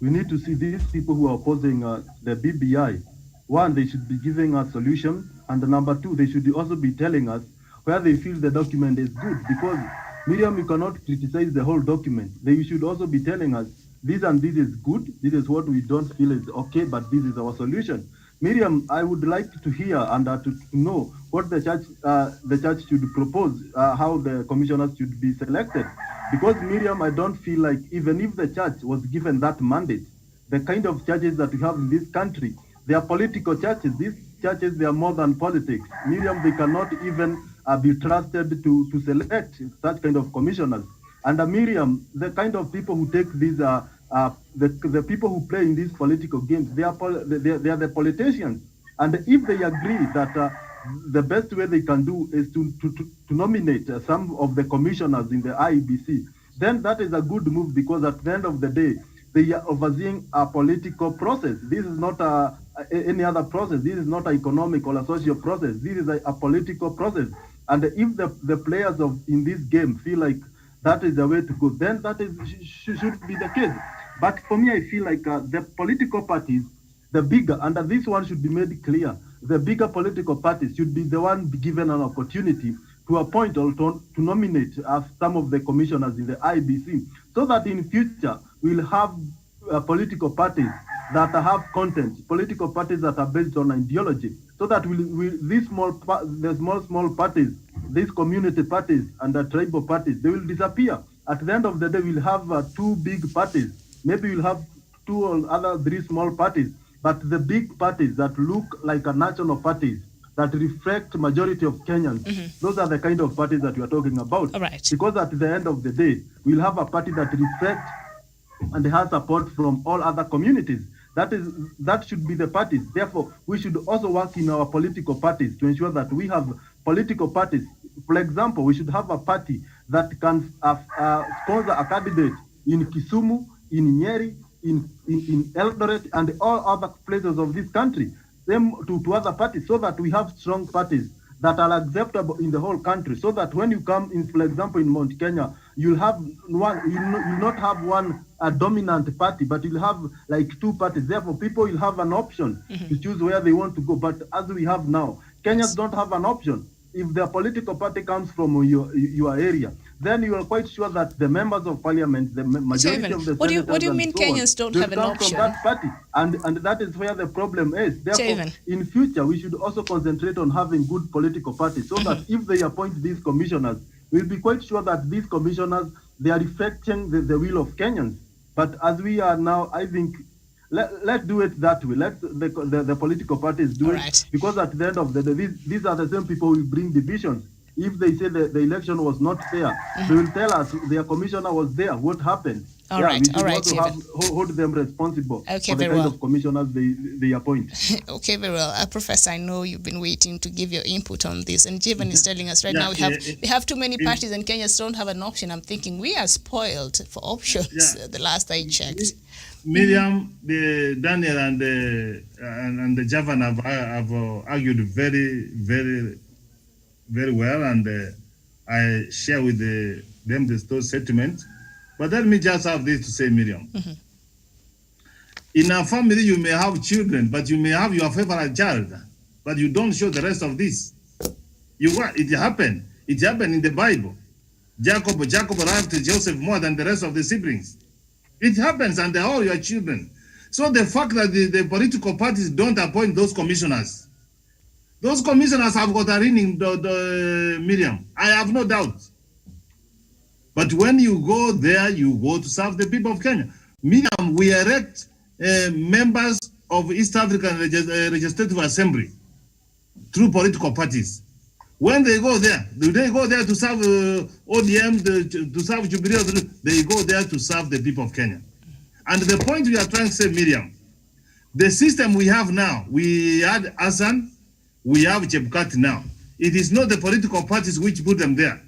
we need to see these people who are opposing the BBI. One, they should be giving us solutions, and number 2, they should also be telling us where they feel the document is good, because Miriam, you cannot criticize the whole document. They should also be telling us this and this is good, this is what we don't feel is okay, but this is our solution. Miriam, I would like to hear and to know what the church should propose, how the commissioners should be selected. Because Miriam, I don't feel like even if the church was given that mandate, the kind of churches that we have in this country, they are political churches. These churches, they are more than politics. Miriam, they cannot even be trusted to select such kind of commissioners. And Miriam, the kind of people who take these, the people who play in these political games, they are the politicians. And if they agree that the best way they can do is to nominate some of the commissioners in the IEBC, then that is a good move, because at the end of the day, they are overseeing a political process. This is not any other process. This is not an economic or a social process. This is a political process. And if the players in this game feel like that is the way to go, then that should be the case. But for me, I feel like the political parties, the bigger, and this one should be made clear, the bigger political parties should be the one be given an opportunity to appoint or to nominate some of the commissioners in the IBC, so that in future we'll have political parties that have content, political parties that are based on ideology, so that these small parties, these community parties and the tribal parties, they will disappear. At the end of the day, we'll have two big parties. Maybe we'll have two or other three small parties, but the big parties that look like a national parties, that reflect majority of Kenyans, those are the kind of parties that we are talking about. All right. Because at the end of the day, we'll have a party that reflects and has support from all other communities. That should be the parties. Therefore, we should also work in our political parties to ensure that we have political parties. For example, we should have a party that can sponsor a candidate in Kisumu, in Nyeri, in Eldoret, and all other places of this country, them to other parties, so that we have strong parties that are acceptable in the whole country, so that when you come in, for example, in Mount Kenya, you'll have one, you'll not have one dominant party, but you'll have like two parties. Therefore, people will have an option to choose where they want to go. But as we have now, Kenyans don't have an option. If the political party comes from your area, then you are quite sure that the members of parliament, the majority of the senators, what do you mean Kenyans don't have an option? From that party, and that is where the problem is. Therefore, in future, we should also concentrate on having good political parties, so that if they appoint these commissioners, we'll be quite sure that these commissioners, they are reflecting the will of Kenyans. But as we are now, I think, let's do it that way. Let the political parties do it, because at the end of the day, these are the same people who will bring divisions. If they say the election was not fair, they will tell us their commissioner was there. What happened? All right, hold them responsible for the kind of commissioners they appoint. Okay, very well. Professor, I know you've been waiting to give your input on this, and Jevan is telling us right now we have too many parties and Kenyans don't have an option. I'm thinking we are spoiled for options. The last I checked. Miriam, Daniel, and the Javan have argued very, very, very well, and I share with them those sentiments. But let me just have this to say, Miriam. In a family, you may have children, but you may have your favorite child, but you don't show the rest of this. It happened. It happened in the Bible. Jacob loved Joseph more than the rest of the siblings. It happens, and they're all your children. So the fact that the political parties don't appoint those commissioners have got a ring, Miriam. I have no doubt. But when you go there, you go to serve the people of Kenya. Miriam, we elect members of East African Legislative Assembly through political parties. When they go there, do they go there to serve ODM, to serve Jubilee? They go there to serve the people of Kenya. And the point we are trying to say, Miriam, the system we have now, we had Hassan, we have Chebukati now. It is not the political parties which put them there.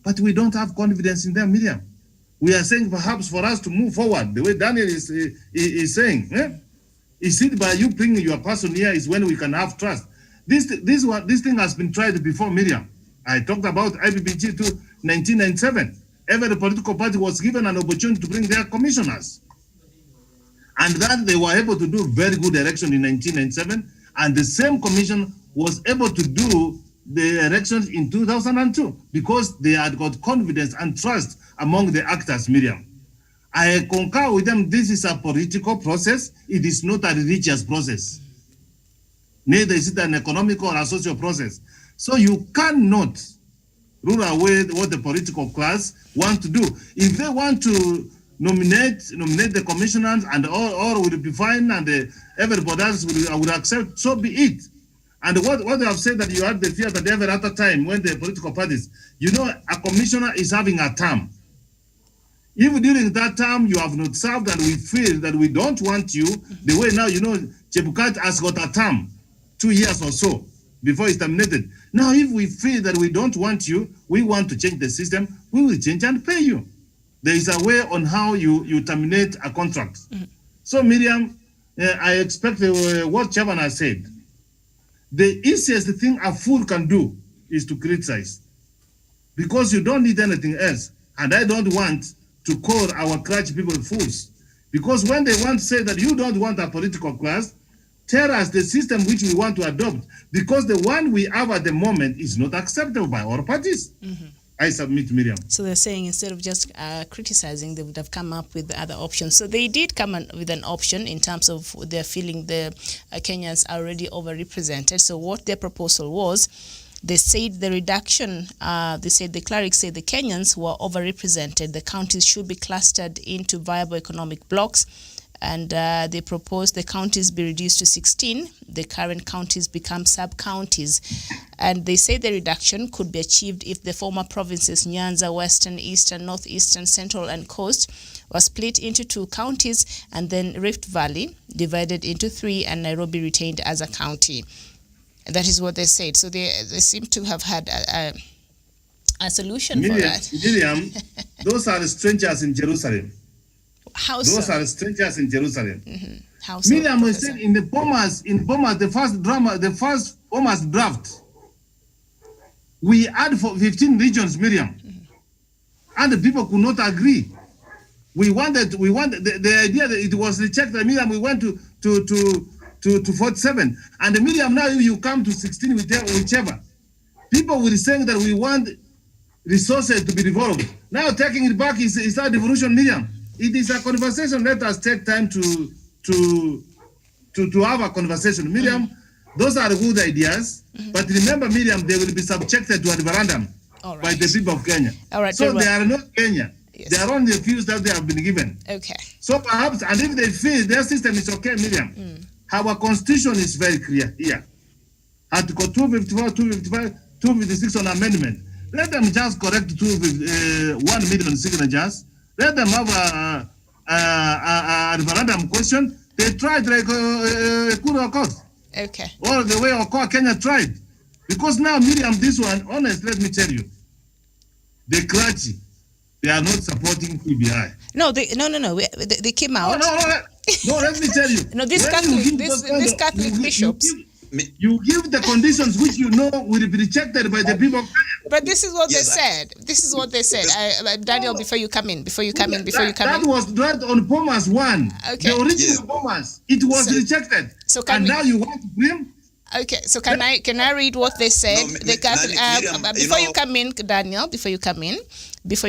But we don't have confidence in them, Miriam. We are saying perhaps for us to move forward, the way Daniel is saying, is it by you bringing your person here is when we can have trust. This thing has been tried before, Miriam. I talked about IBBG to 1997. Every political party was given an opportunity to bring their commissioners. And that they were able to do very good election in 1997. And the same commission was able to do the elections in 2002 because they had got confidence and trust among the actors, Miriam. I concur with them. This is a political process. It is not a religious process. Neither is it an economical or a social process. So you cannot rule away what the political class want to do. If they want to nominate the commissioners and all will be fine and everybody else will accept, so be it. And what they have said that you had the fear that every other time when the political parties, a commissioner is having a term. If during that term you have not served and we feel that we don't want you, the way now, Chebukat has got a term, 2 years or so before it's terminated. Now, if we feel that we don't want you, we want to change the system, we will change and pay you. There is a way on how you terminate a contract. So, Miriam, I expect what Chavan has said. The easiest thing a fool can do is to criticize, because you don't need anything else. And I don't want to call our clergy people fools, because when they want to say that you don't want a political class, tell us the system which we want to adopt, because the one we have at the moment is not acceptable by all parties. I submit, Miriam. So they're saying instead of just criticizing, they would have come up with other options. So they did come with an option in terms of their feeling the Kenyans are already overrepresented. So what their proposal was, they said the reduction, the clerics said the Kenyans who are overrepresented, the counties should be clustered into viable economic blocks. And they proposed the counties be reduced to 16. The current counties become sub-counties. And they say the reduction could be achieved if the former provinces, Nyanza, Western, Eastern, Northeastern, Central, and Coast, were split into 2 counties, and then Rift Valley divided into 3, and Nairobi retained as a county. That is what they said. So they seem to have had a solution for that. Miriam, those are strangers in Jerusalem. How Those so? are strangers in Jerusalem. How so? Miriam was said in Bomas, the first Bomas draft, we had for 15 regions, Miriam, and the people could not agree. We wanted the idea that it was rejected. Miriam, we went to 47, and Miriam, now you come to 16 whichever. People were saying that we want resources to be developed. Now taking it back is a devolution, Miriam. It is a conversation. Let us take time to have a conversation. Miriam, those are good ideas, but remember, Miriam, they will be subjected to a referendum by the people of Kenya. All right, so they are not Kenya. Yes. They are on the views that they have been given. Okay. So perhaps, and if they feel their system is okay, Miriam, our constitution is very clear here. Article 254, 255, 256 on amendment. Let them just correct 1 million signatures. Let them have a referendum question. They tried like Kuru Court. Okay. Or the way Okoa Kenya tried. Because now, Miriam, this one, honest, let me tell you, the clergy, they are not supporting PBI. No, they came out. No, let me tell you. No, these Catholic bishops. You give the conditions which will be rejected by the people. But this is what they said. This is what they said. Daniel, before you come in. That was dragged on Bomas 1. Okay. The original Bomas. It was rejected. So now you want to blame? Okay, so can I read what they said? Before you come in, Daniel, before you come in, this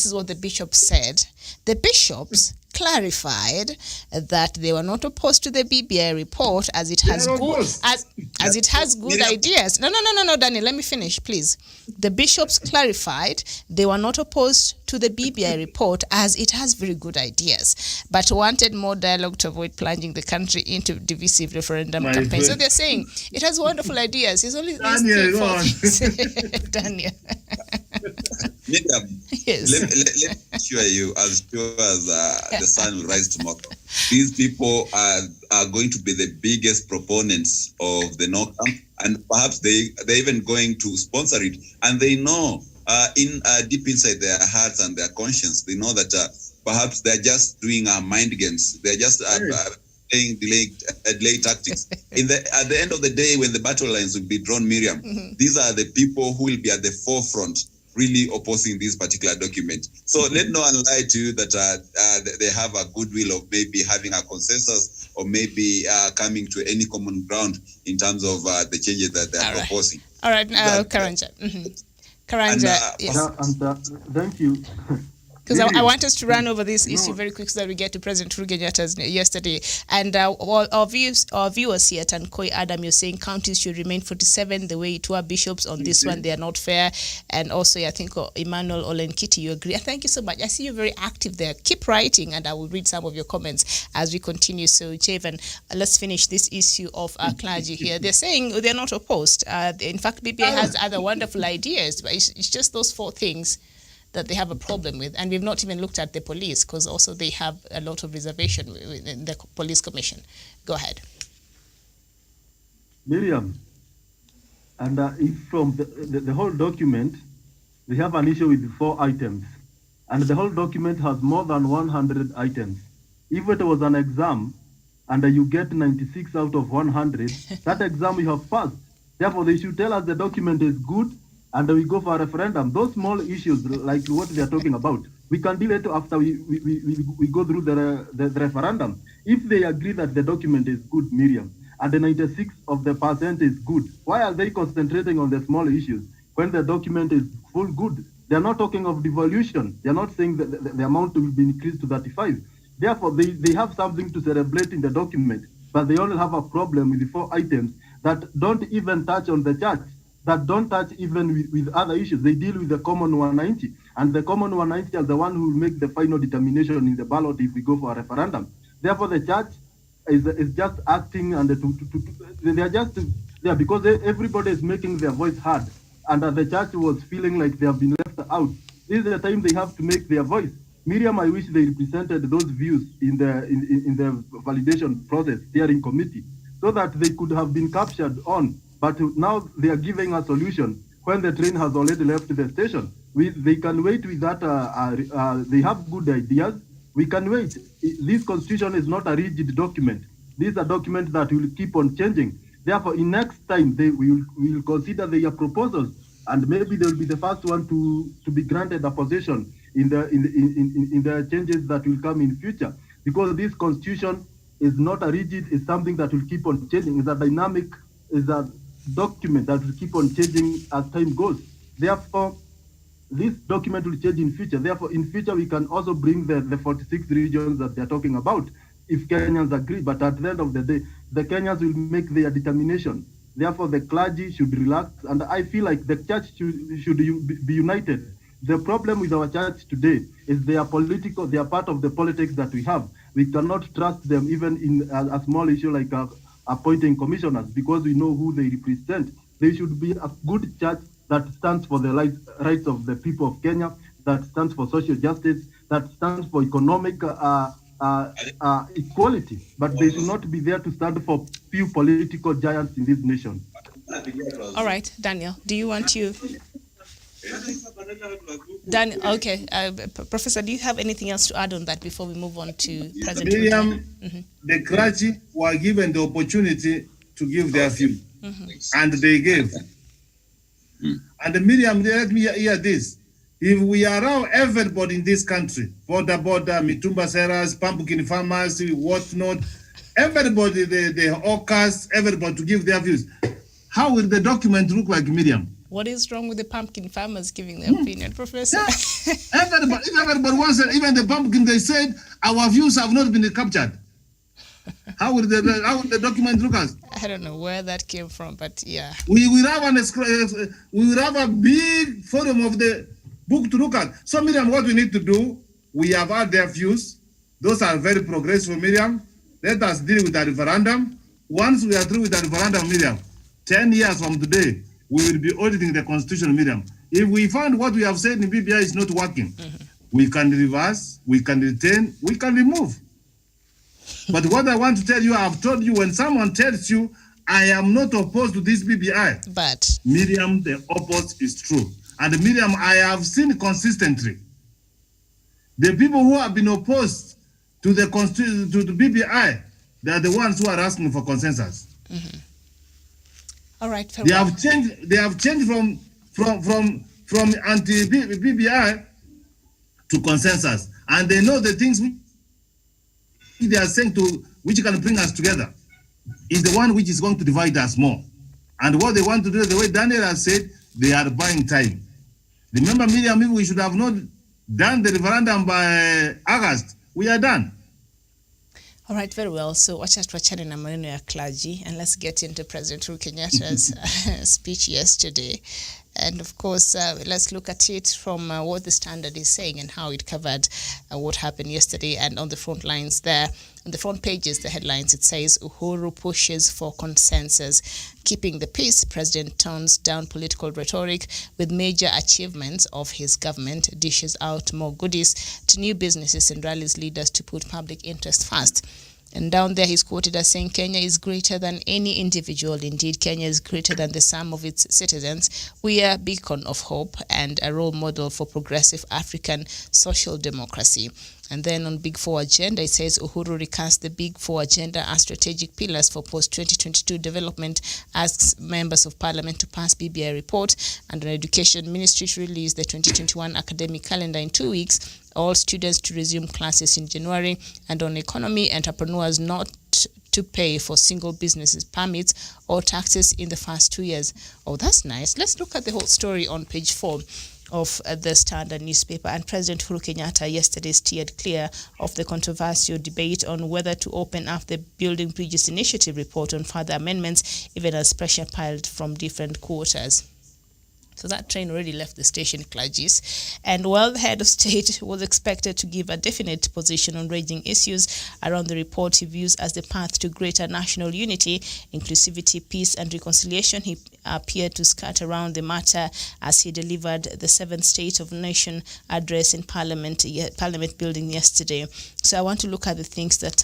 is what the bishops said. The bishops clarified that they were not opposed to the BBI report as it has good ideas. No, Daniel, let me finish, please. The bishops clarified they were not opposed to the BBI report as it has very good ideas, but wanted more dialogue to avoid plunging the country into divisive referendum campaign. So they're saying it has wonderful ideas. It's only Daniel. Yes. Let me assure you, as sure as the sun will rise tomorrow, these people are going to be the biggest proponents of the no camp, and perhaps they're even going to sponsor it. And they know, deep inside their hearts and their conscience, they know that perhaps they're just doing mind games. They're just playing delay tactics. At the end of the day, when the battle lines will be drawn, Miriam, these are the people who will be at the forefront, really opposing this particular document. So let no one lie to you that they have a goodwill of maybe having a consensus or maybe coming to any common ground in terms of the changes that they are proposing. All right, Karanja. Karanja, yes. And thank you. because I want us to run over this issue very quick so that we get to President Uhuru Kenyatta's yesterday. And our viewers here at Ankoi Adam, you're saying counties should remain 47 the way it were. Bishops on this one, they are not fair. And also, I think Emmanuel Olenkiti, you agree. Thank you so much. I see you're very active there. Keep writing, and I will read some of your comments as we continue. So, Javan, let's finish this issue of clergy here. They're saying they're not opposed. In fact, BBI has other wonderful ideas, but it's just those four things that they have a problem with. And we've not even looked at the police, because also they have a lot of reservation in the police commission. Go ahead. Miriam, and if from the whole document, they have an issue with 4 items, and the whole document has more than 100 items. If it was an exam, and you get 96 out of 100, that exam you have passed. Therefore, they should tell us the document is good, and we go for a referendum. Those small issues, like what they are talking about, we can deal it after we go through the referendum. If they agree that the document is good, Miriam, and the 96% is good, why are they concentrating on the small issues when the document is full good? They are not talking of devolution. They are not saying that the amount will be increased to 35. Therefore, they have something to celebrate in the document, but they only have a problem with the 4 items that don't even touch on the church, that don't touch even with other issues. They deal with the common 190, and the common 190 is the one who will make the final determination in the ballot if we go for a referendum. Therefore, the church is just acting, and they are just there because everybody is making their voice heard, and the church was feeling like they have been left out. This is the time they have to make their voice. Miriam, I wish they represented those views in the validation process, steering committee, so that they could have been captured on. But now they are giving a solution when the train has already left the station. They can wait with that. They have good ideas. We can wait. This constitution is not a rigid document. This is a document that will keep on changing. Therefore, in next time, we will consider their proposals, and maybe they will be the first one to be granted a position in the changes that will come in future. Because this constitution is not a rigid, it's something that will keep on changing. It's a dynamic, it's a document that will keep on changing as time goes. Therefore, this document will change in future. Therefore, in future, we can also bring the 46 regions that they're talking about, if Kenyans agree. But at the end of the day, the Kenyans will make their determination. Therefore, the clergy should relax. And I feel like the church should be united. The problem with our church today is they are political. They are part of the politics that we have. We cannot trust them even in a small issue like appointing commissioners, because we know who they represent. They should be a good church that stands for the rights of the people of Kenya, that stands for social justice, that stands for economic equality. But they should not be there to stand for few political giants in this nation. All right, Daniel, do you want to... Daniel, okay. Professor, do you have anything else to add on that before we move on to President Miriam, the clergy were given the opportunity to give their view, and they gave. And Miriam, let me hear this. If we allow everybody in this country, border, mitumba sellers, pumpkin farmers, whatnot, everybody, the hawkers, everybody to give their views, how will the document look like, Miriam? What is wrong with the pumpkin farmers giving their opinion, Professor? Yeah. Everybody wants it. Even the pumpkin, they said, our views have not been captured. How would the document look as? I don't know where that came from, but yeah. We will have a big forum of the book to look at. So, Miriam, what we need to do, we have had their views. Those are very progressive, Miriam. Let us deal with the referendum. Once we are through with the referendum, Miriam, 10 years from today, we will be auditing the constitution, Miriam. If we find what we have said in BBI is not working, we can reverse, we can retain, we can remove. But what I want to tell you, I've told you, when someone tells you, I am not opposed to this BBI, but Miriam, the opposite is true. And Miriam, I have seen consistently, the people who have been opposed to the BBI, they are the ones who are asking for consensus. All right. They have changed from anti-BBI to consensus, and they know the things which they are saying which can bring us together is the one which is going to divide us more. And what they want to do, the way Daniel has said, they are buying time. Remember, Miriam, we should have known done the referendum by August, we are done. All right, very well. So wacha tuachane na maneno ya clergy and let's get into President Uhuru Kenyatta's speech yesterday. And of course, let's look at it from what the Standard is saying and how it covered what happened yesterday. And on the front lines there, on the front pages, the headlines, it says, Uhuru pushes for consensus. Keeping the peace, President tones down political rhetoric with major achievements of his government, dishes out more goodies to new businesses and rallies leaders to put public interest first. And down there, he's quoted as saying, Kenya is greater than any individual. Indeed, Kenya is greater than the sum of its citizens. We are a beacon of hope and a role model for progressive African social democracy. And then on Big Four agenda, it says Uhuru recasts the Big Four agenda as strategic pillars for post-2022 development, asks members of parliament to pass BBI report, and on education, ministry to release the 2021 academic calendar in 2 weeks, all students to resume classes in January, and on economy, entrepreneurs not to pay for single businesses permits or taxes in the first 2 years. Oh, that's nice. Let's look at the whole story on page 4 of the Standard newspaper. And President Uhuru Kenyatta yesterday steered clear of the controversial debate on whether to open up the Building Bridges Initiative report on further amendments, even as pressure piled from different quarters. So that train already left the station, clergies. And while the head of state was expected to give a definite position on raging issues around the report he views as the path to greater national unity, inclusivity, peace and reconciliation, he appeared to skirt around the matter as he delivered the 7th State of Nation address in Parliament building yesterday. So I want to look at the things that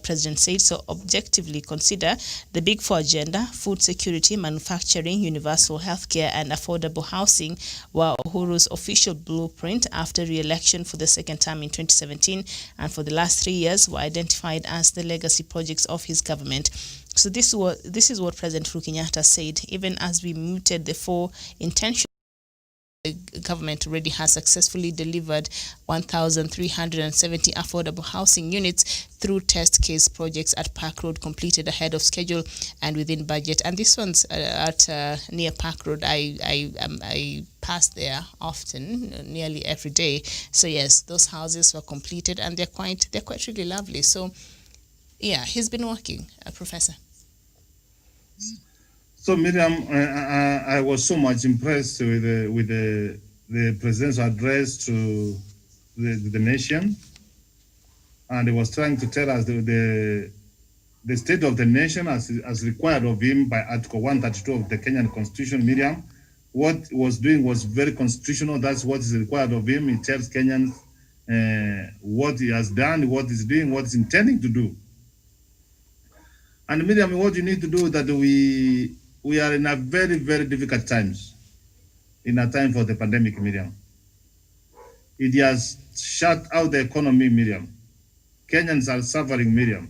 President said. So objectively consider the Big Four agenda: food security, manufacturing, universal healthcare and affordable housing, were Uhuru's official blueprint after re-election for the second term in 2017, and for the last 3 years were identified as the legacy projects of his government. So this is what President Uhuru Kenyatta said, even as we mooted the 4 intentions. The government already has successfully delivered 1,370 affordable housing units through test case projects at Park Road, completed ahead of schedule and within budget. And this one's at near Park Road. I pass there often, nearly every day. So yes, those houses were completed and they're quite really lovely. So yeah, he's been working, Professor. So Miriam, I was so much impressed with the president's address to the nation, and he was trying to tell us the state of the nation as required of him by Article 132 of the Kenyan Constitution. Miriam, what he was doing was very constitutional. That's what is required of him. He tells Kenyans what he has done, what he's doing, what he's intending to do. And Miriam, what you need to do is that we are in a very, very difficult times, in a time for the pandemic, Miriam. It has shut out the economy, Miriam. Kenyans are suffering, Miriam.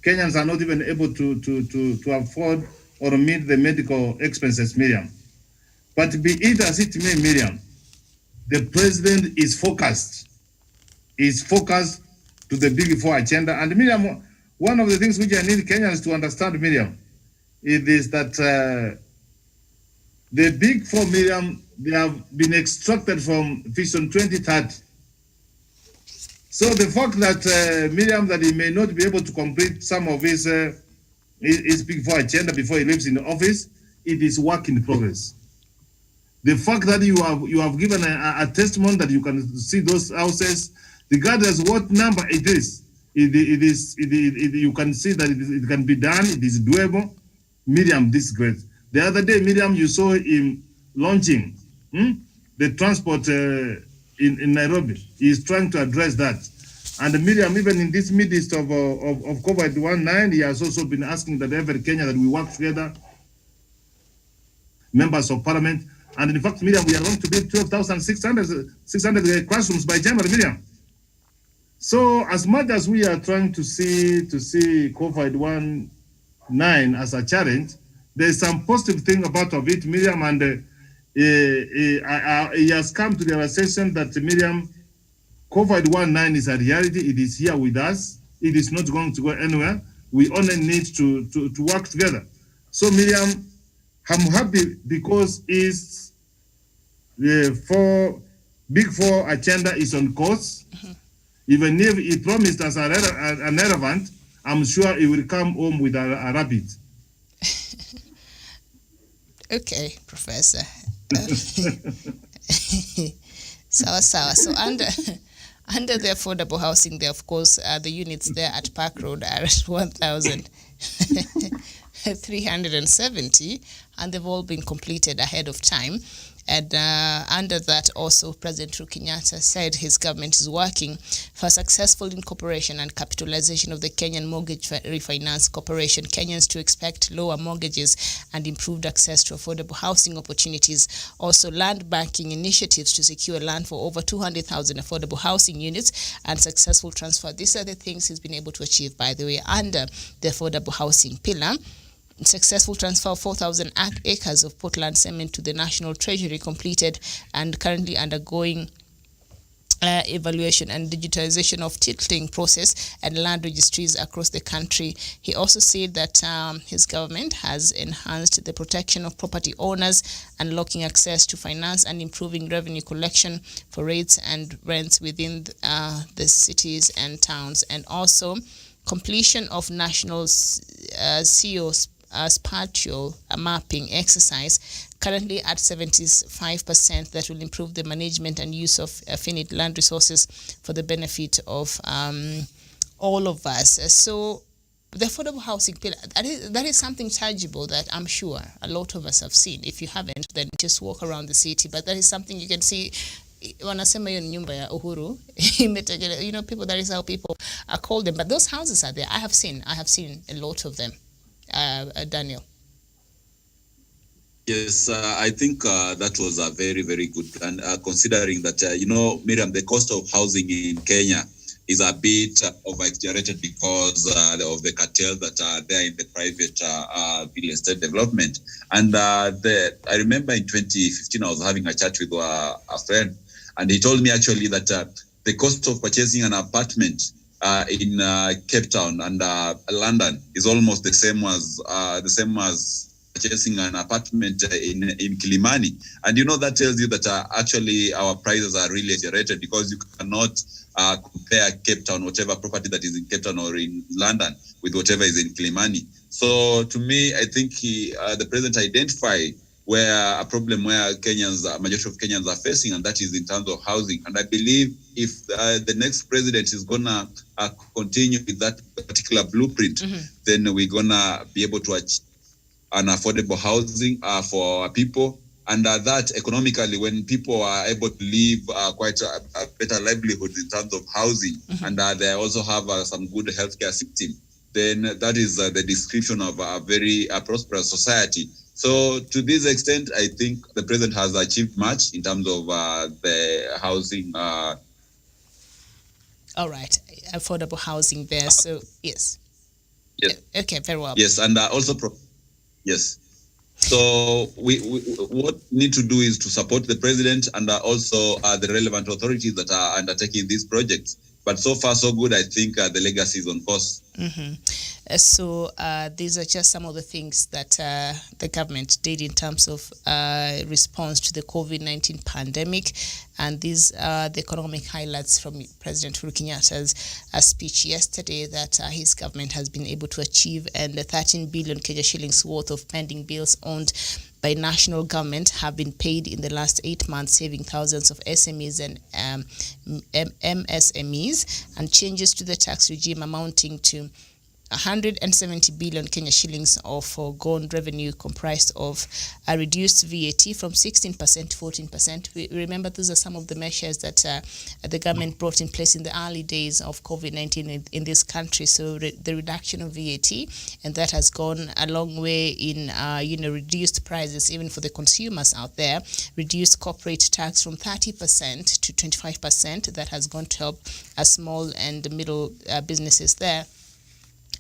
Kenyans are not even able to afford or meet the medical expenses, Miriam. But be it as it may, Miriam, the president is focused to the Big Four agenda. And Miriam, one of the things which I need Kenyans to understand, Miriam, it is that the Big Four, Miriam, they have been extracted from Vision 2030. So the fact that, Miriam, that he may not be able to complete some of his Big Four agenda before he leaves in the office, it is work in progress. The fact that you have given a testimony that you can see those houses, regardless what number it is, you can see that it can be done, it is doable. Miriam, this is great. The other day, Miriam, you saw him launching the transport in Nairobi. He is trying to address that. And Miriam, even in this midst of COVID-19, he has also been asking that every Kenya that we work together, members of parliament. And in fact, Miriam, we are going to build 12,600 classrooms by January, Miriam. So as much as we are trying to see COVID-19 as a challenge, there's some positive thing about of it, Miriam, and he has come to the realization that, Miriam, COVID-19 is a reality. It is here with us. It is not going to go anywhere. We only need to work together. So, Miriam, I'm happy because it's for Big Four agenda is on course. Even if he promised us an irrelevant, I'm sure he will come home with a rabbit. Okay, Professor. So under the affordable housing, there, of course, the units there at Park Road are at 1,370, and they've all been completed ahead of time. And under that, also, President Uhuru Kenyatta said his government is working for successful incorporation and capitalization of the Kenyan Mortgage Refinance Corporation. Kenyans to expect lower mortgages and improved access to affordable housing opportunities. Also, land banking initiatives to secure land for over 200,000 affordable housing units and successful transfer. These are the things he's been able to achieve, by the way, under the affordable housing pillar. Successful transfer of 4,000 acres of Portland cement to the National Treasury completed and currently undergoing evaluation and digitization of titling process and land registries across the country. He also said that his government has enhanced the protection of property owners, unlocking access to finance and improving revenue collection for rates and rents within the cities and towns, and also completion of national CO spatial mapping exercise, currently at 75%, that will improve the management and use of finite land resources for the benefit of all of us. So the affordable housing pillar, that is something tangible that I'm sure a lot of us have seen. If you haven't, then just walk around the city, but that is something you can see. Wanasema hiyo ni nyumba ya Uhuru. People, that is how people call them, but those houses are there. I have seen a lot of them. Daniel. Yes, I think that was a very, very good plan, considering that, Miriam, the cost of housing in Kenya is a bit over-exaggerated because of the cartel that are there in the private real estate development. And I remember in 2015, I was having a chat with a friend, and he told me actually that the cost of purchasing an apartment in Cape Town and London is almost the same as purchasing an apartment in Kilimani. And that tells you that actually our prices are really exaggerated, because you cannot compare Cape Town, whatever property that is in Cape Town or in London, with whatever is in Kilimani. So to me, I think the president identified where a problem where majority of Kenyans are facing, and that is in terms of housing. And I believe if the next president is gonna continue with that particular blueprint, then we're gonna be able to achieve an affordable housing for our people, and that economically, when people are able to live quite a better livelihood in terms of housing, and they also have some good healthcare system, then that is the description of a very prosperous society. So to this extent, I think the president has achieved much in terms of the housing. All right, affordable housing there. So yes. Yes. Okay, very well. Yes, and also yes. So we what we need to do is to support the president and also the relevant authorities that are undertaking these projects. But so far, so good. I think the legacy is on course. So these are just some of the things that the government did in terms of response to the COVID-19 pandemic. And these are the economic highlights from President Uhuru Kenyatta's speech yesterday, that his government has been able to achieve, and the 13 billion Kenya shillings worth of pending bills owned by national government have been paid in the last 8 months, saving thousands of SMEs and MSMEs, and changes to the tax regime amounting to 170 billion Kenya shillings of foregone revenue, comprised of a reduced VAT from 16% to 14%. We remember these are some of the measures that the government brought in place in the early days of COVID-19 in this country. So the reduction of VAT, and that has gone a long way in reduced prices even for the consumers out there. Reduced corporate tax from 30% to 25%. That has gone to help small and middle businesses there.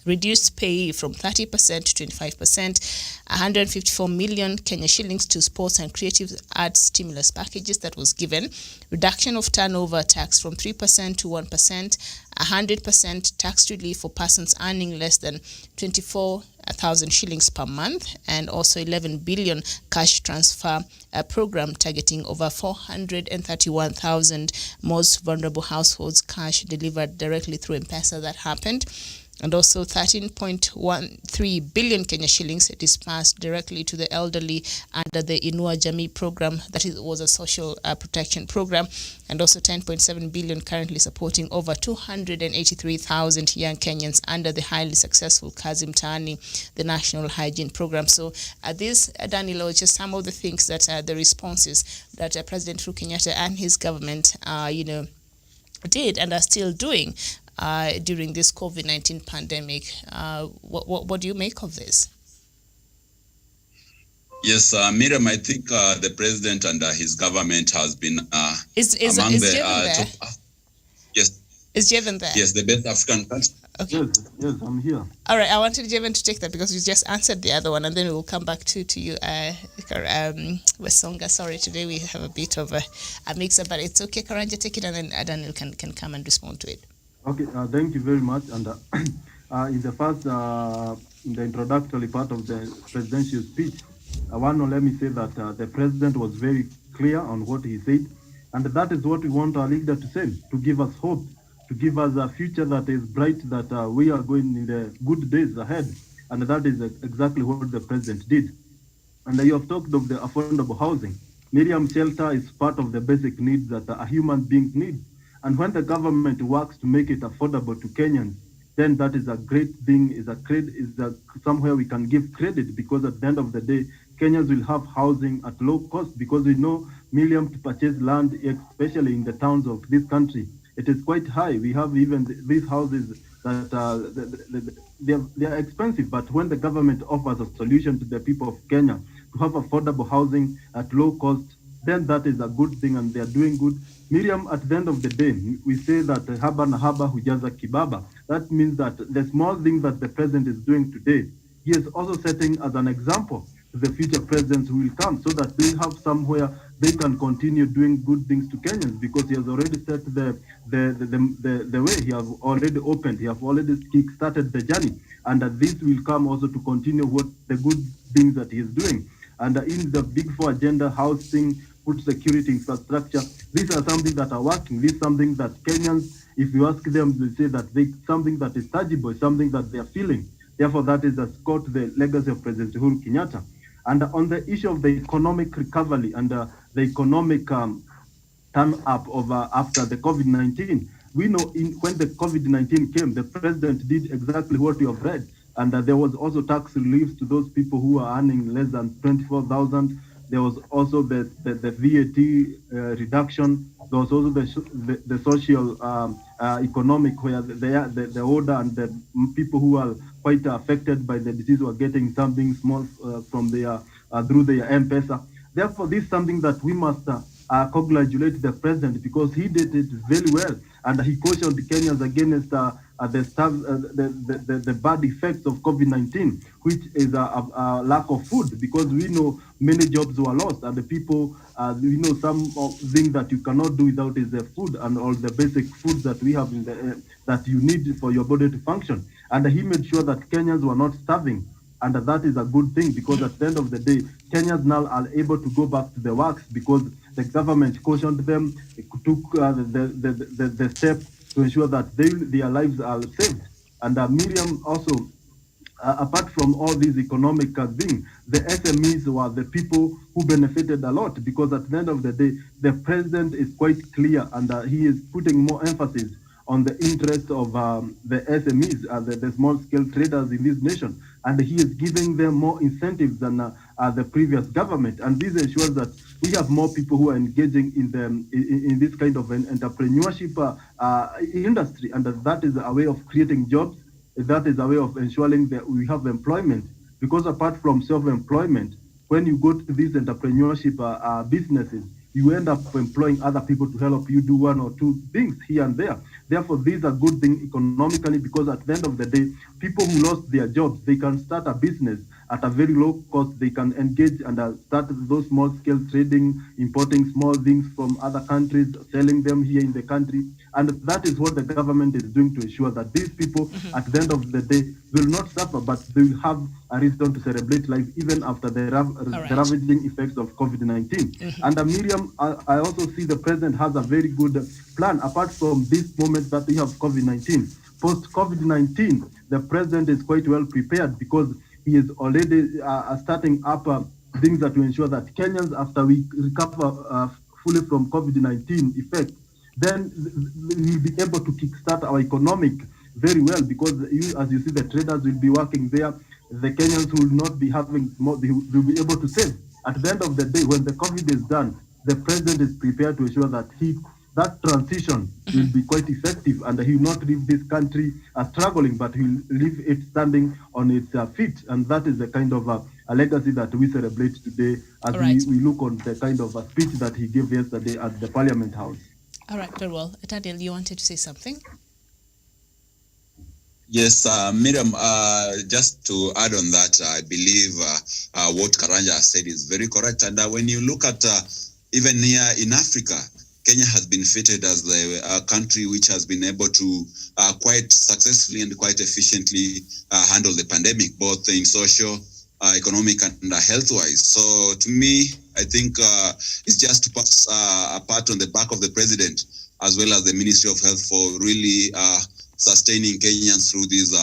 Reduced pay from 30% to 25%, 154 million Kenya shillings to sports and creative arts stimulus packages that was given. Reduction of turnover tax from 3% to 1%, 100% tax relief for persons earning less than 24 1,000 shillings per month, and also 11 billion cash transfer program targeting over 431,000 most vulnerable households, cash delivered directly through M-Pesa. That happened. And also 13.13 billion Kenya shillings dispersed directly to the elderly under the Inua Jamii program, was a social protection program, and also 10.7 billion currently supporting over 283,000 young Kenyans under the highly successful Kazi Mtaani, the national hygiene program. So this, Danilo, just some of the things that the responses that President Uhuru Kenyatta and his government, did and are still doing during this COVID-19 pandemic. What do you make of this? Yes, Miriam, I think the president and his government has been is among is the Jevon there? top. Yes. Is Jevon there? Yes, the best African country. Okay. Yes, I'm here. All right, I wanted Jevon to take that because you just answered the other one, and then we will come back to you, Wesonga. Sorry, today we have a bit of a mix-up, but it's okay. Karanja, take it, and then Daniel can come and respond to it. Okay, thank you very much. And in the first, in the introductory part of the presidential speech, let me say that the president was very clear on what he said, and that is what we want our leader to say, to give us hope, to give us a future that is bright, that we are going in the good days ahead, and that is exactly what the president did. And you have talked of the affordable housing. Miriam, shelter is part of the basic needs that a human being needs. And when the government works to make it affordable to Kenyans, then that is a great thing, somewhere we can give credit, because at the end of the day, Kenyans will have housing at low cost, because we know, Miriam, to purchase land, especially in the towns of this country, it is quite high. We have even these houses that they are expensive, but when the government offers a solution to the people of Kenya to have affordable housing at low cost, then that is a good thing, and they are doing good. Miriam, at the end of the day, we say that haba na haba hujaza kibaba. That means that the small thing that the president is doing today, he is also setting as an example to the future presidents who will come, so that they have somewhere they can continue doing good things to Kenyans, because he has already set the way. He has already opened, he has already kick-started the journey, and this will come also to continue what the good things that he is doing. And in the Big Four agenda, housing, food security, infrastructure, these are something that are working. This is something that Kenyans, if you ask them, they say that something that is tangible, something that they are feeling. Therefore, that is the legacy of President Uhuru Kenyatta. And on the issue of the economic recovery and the economic turn up of after the COVID-19, we know when the COVID-19 came, the president did exactly what you have read. And there was also tax reliefs to those people who are earning less than 24,000. There was also the VAT reduction. There was also the social economic, where the older and the people who are quite affected by the disease were getting something small from their through their M-Pesa. Therefore, this is something that we must congratulate the president, because he did it very well, and he cautioned Kenyans against the bad effects of COVID-19, which is a lack of food, because we know many jobs were lost, and the people, we know some things that you cannot do without is the food and all the basic foods that we have in the that you need for your body to function. And he made sure that Kenyans were not starving. And that is a good thing, because at the end of the day, Kenyans now are able to go back to the works, because the government cautioned them, took the step to ensure that their lives are saved. And Miriam also, apart from all these economic things, the SMEs were the people who benefited a lot, because at the end of the day, the president is quite clear, and he is putting more emphasis on the interest of the SMEs, the small-scale traders in this nation, and he is giving them more incentives than the previous government. And this ensures that we have more people who are engaging in this kind of an entrepreneurship industry, and that is a way of creating jobs. That is a way of ensuring that we have employment, because apart from self-employment, when you go to these entrepreneurship businesses, you end up employing other people to help you do one or two things here and there. Therefore, these are good things economically, because at the end of the day, people who lost their jobs, they can start a business at a very low cost. They can engage and start those small-scale trading, importing small things from other countries, selling them here in the country. And that is what the government is doing to ensure that these people, at the end of the day, will not suffer, but they will have a reason to celebrate life even after the ravaging effects of COVID-19. And Miriam, I also see the president has a very good plan, apart from this moment that we have COVID-19. Post-COVID-19, the president is quite well prepared because he is already starting up things that will ensure that Kenyans, after we recover fully from COVID-19 effect, then we'll be able to kickstart our economic very well, because as you see, the traders will be working there. The Kenyans will not be having more, they will be able to save. At the end of the day, when the COVID is done, the president is prepared to ensure that that transition will be quite effective, and he will not leave this country struggling, but he will leave it standing on its feet. And that is the kind of a legacy that we celebrate today as we look on the kind of a speech that he gave yesterday at the Parliament House. All right, very well. Daniel, you wanted to say something? Yes, Miriam, just to add on that, I believe what Karanja said is very correct. And when you look at even here in Africa, Kenya has been featured as the country which has been able to quite successfully and quite efficiently handle the pandemic, both in social, economic, and health-wise. So to me, I think it's just to pass a pat on the back of the president, as well as the Ministry of Health, for really sustaining Kenyans through these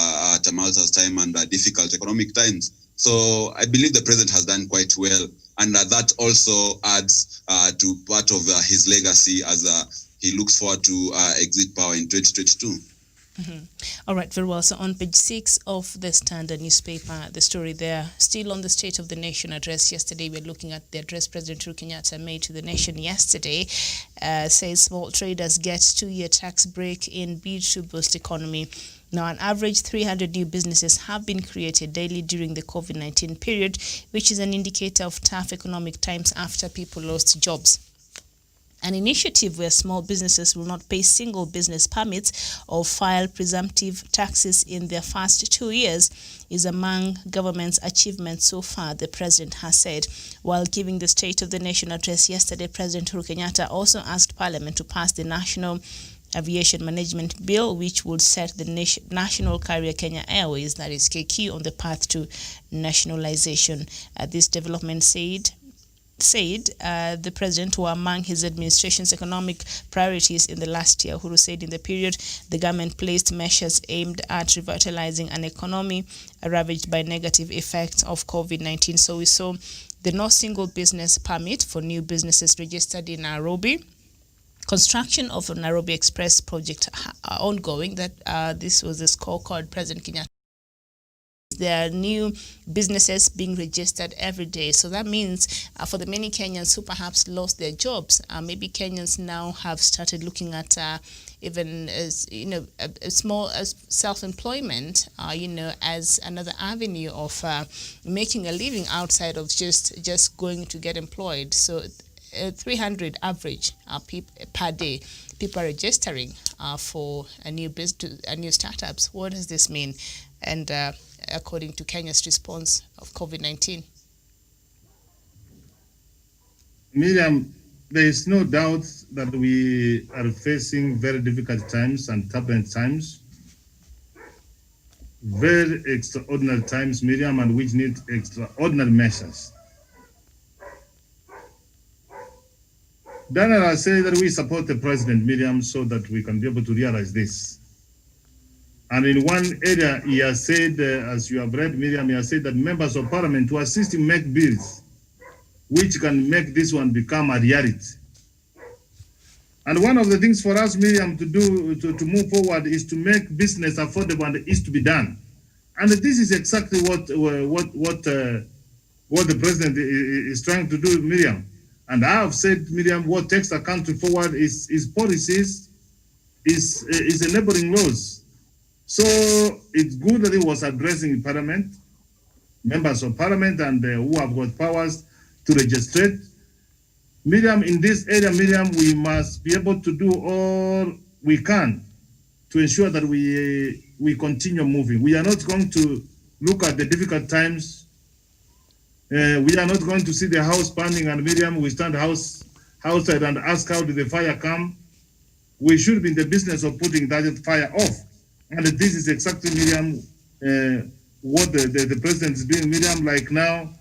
tumultuous time and difficult economic times. So I believe the president has done quite well, and that also adds to part of his legacy as he looks forward to exit power in 2022. All right, very well. So on page 6 of the Standard newspaper, the story there, still on the State of the Nation address yesterday, we're looking at the address President Uhuru Kenyatta made to the nation yesterday, says small traders get 2-year tax break in bid to boost economy. Now, on average, 300 new businesses have been created daily during the COVID-19 period, which is an indicator of tough economic times after people lost jobs. An initiative where small businesses will not pay single business permits or file presumptive taxes in their first 2 years is among government's achievements so far, the president has said. While giving the State of the Nation address yesterday, President Uhuru Kenyatta also asked Parliament to pass the National Aviation Management Bill, which would set the national carrier Kenya Airways, that is KQ, on the path to nationalization. This development said the president were among his administration's economic priorities in the last year. Uhuru said in the period, the government placed measures aimed at revitalizing an economy ravaged by negative effects of COVID-19. So we saw the no single business permit for new businesses registered in Nairobi. Construction of a Nairobi Express project ongoing. That this was the scorecard President Kenyatta. There are new businesses being registered every day. So that means for the many Kenyans who perhaps lost their jobs, maybe Kenyans now have started looking at even as a small self-employment, as another avenue of making a living outside of just going to get employed. So 300 average per day people are registering for a new startups. What does this mean? And according to Kenya's response of COVID-19? Miriam, there is no doubt that we are facing very difficult times and turbulent times, very extraordinary times, Miriam, and which need extraordinary measures. Daniel, I say that we support the president, Miriam, so that we can be able to realize this. And in one area, he has said, as you have read, Miriam, he has said that members of parliament to assist him make bills which can make this one become a reality. And one of the things for us, Miriam, to do to move forward is to make business affordable, and it is to be done. And this is exactly what the president is trying to do, Miriam. And I have said, Miriam, what takes a country forward is policies, is enabling laws. So it's good that he was addressing Parliament, members of Parliament, and who have got powers to legislate. Miriam, in this area, Miriam, we must be able to do all we can to ensure that we continue moving. We are not going to look at the difficult times We are not going to see the house burning and Miriam will stand outside and ask how did the fire come. We should be in the business of putting that fire off. And this is exactly, Miriam, what the president is doing, Miriam, like now,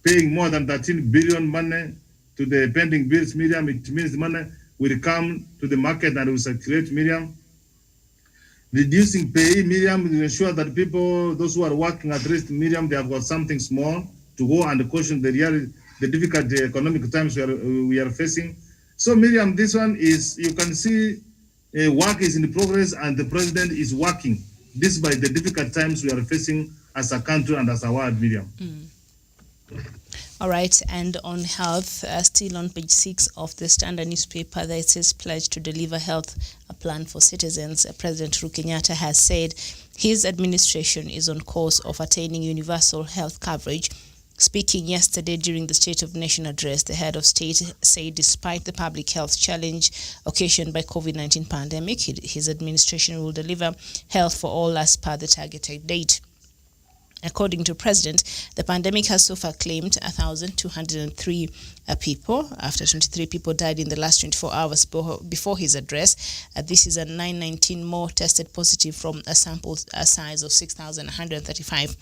paying more than 13 billion money to the pending bills, Miriam. It means the money will come to the market and will circulate, Miriam. Reducing pay, Miriam, to ensure that people, those who are working at least, Miriam, they have got something small to go and caution the difficult economic times we are facing. So, Miriam, this one is, you can see work is in progress and the president is working despite the difficult times we are facing as a country and as a world, Miriam. All right, and on health, still on page 6 of the Standard newspaper, that it says pledge to deliver health a plan for citizens. President Uhuru Kenyatta has said his administration is on course of attaining universal health coverage. Speaking yesterday during the State of Nation address, the head of state said despite the public health challenge occasioned by COVID-19 pandemic, his administration will deliver health for all as per the targeted date. According to President, the pandemic has so far claimed 1,203 people, after 23 people died in the last 24 hours before his address. This is 919 more tested positive from a sample size of 6,135.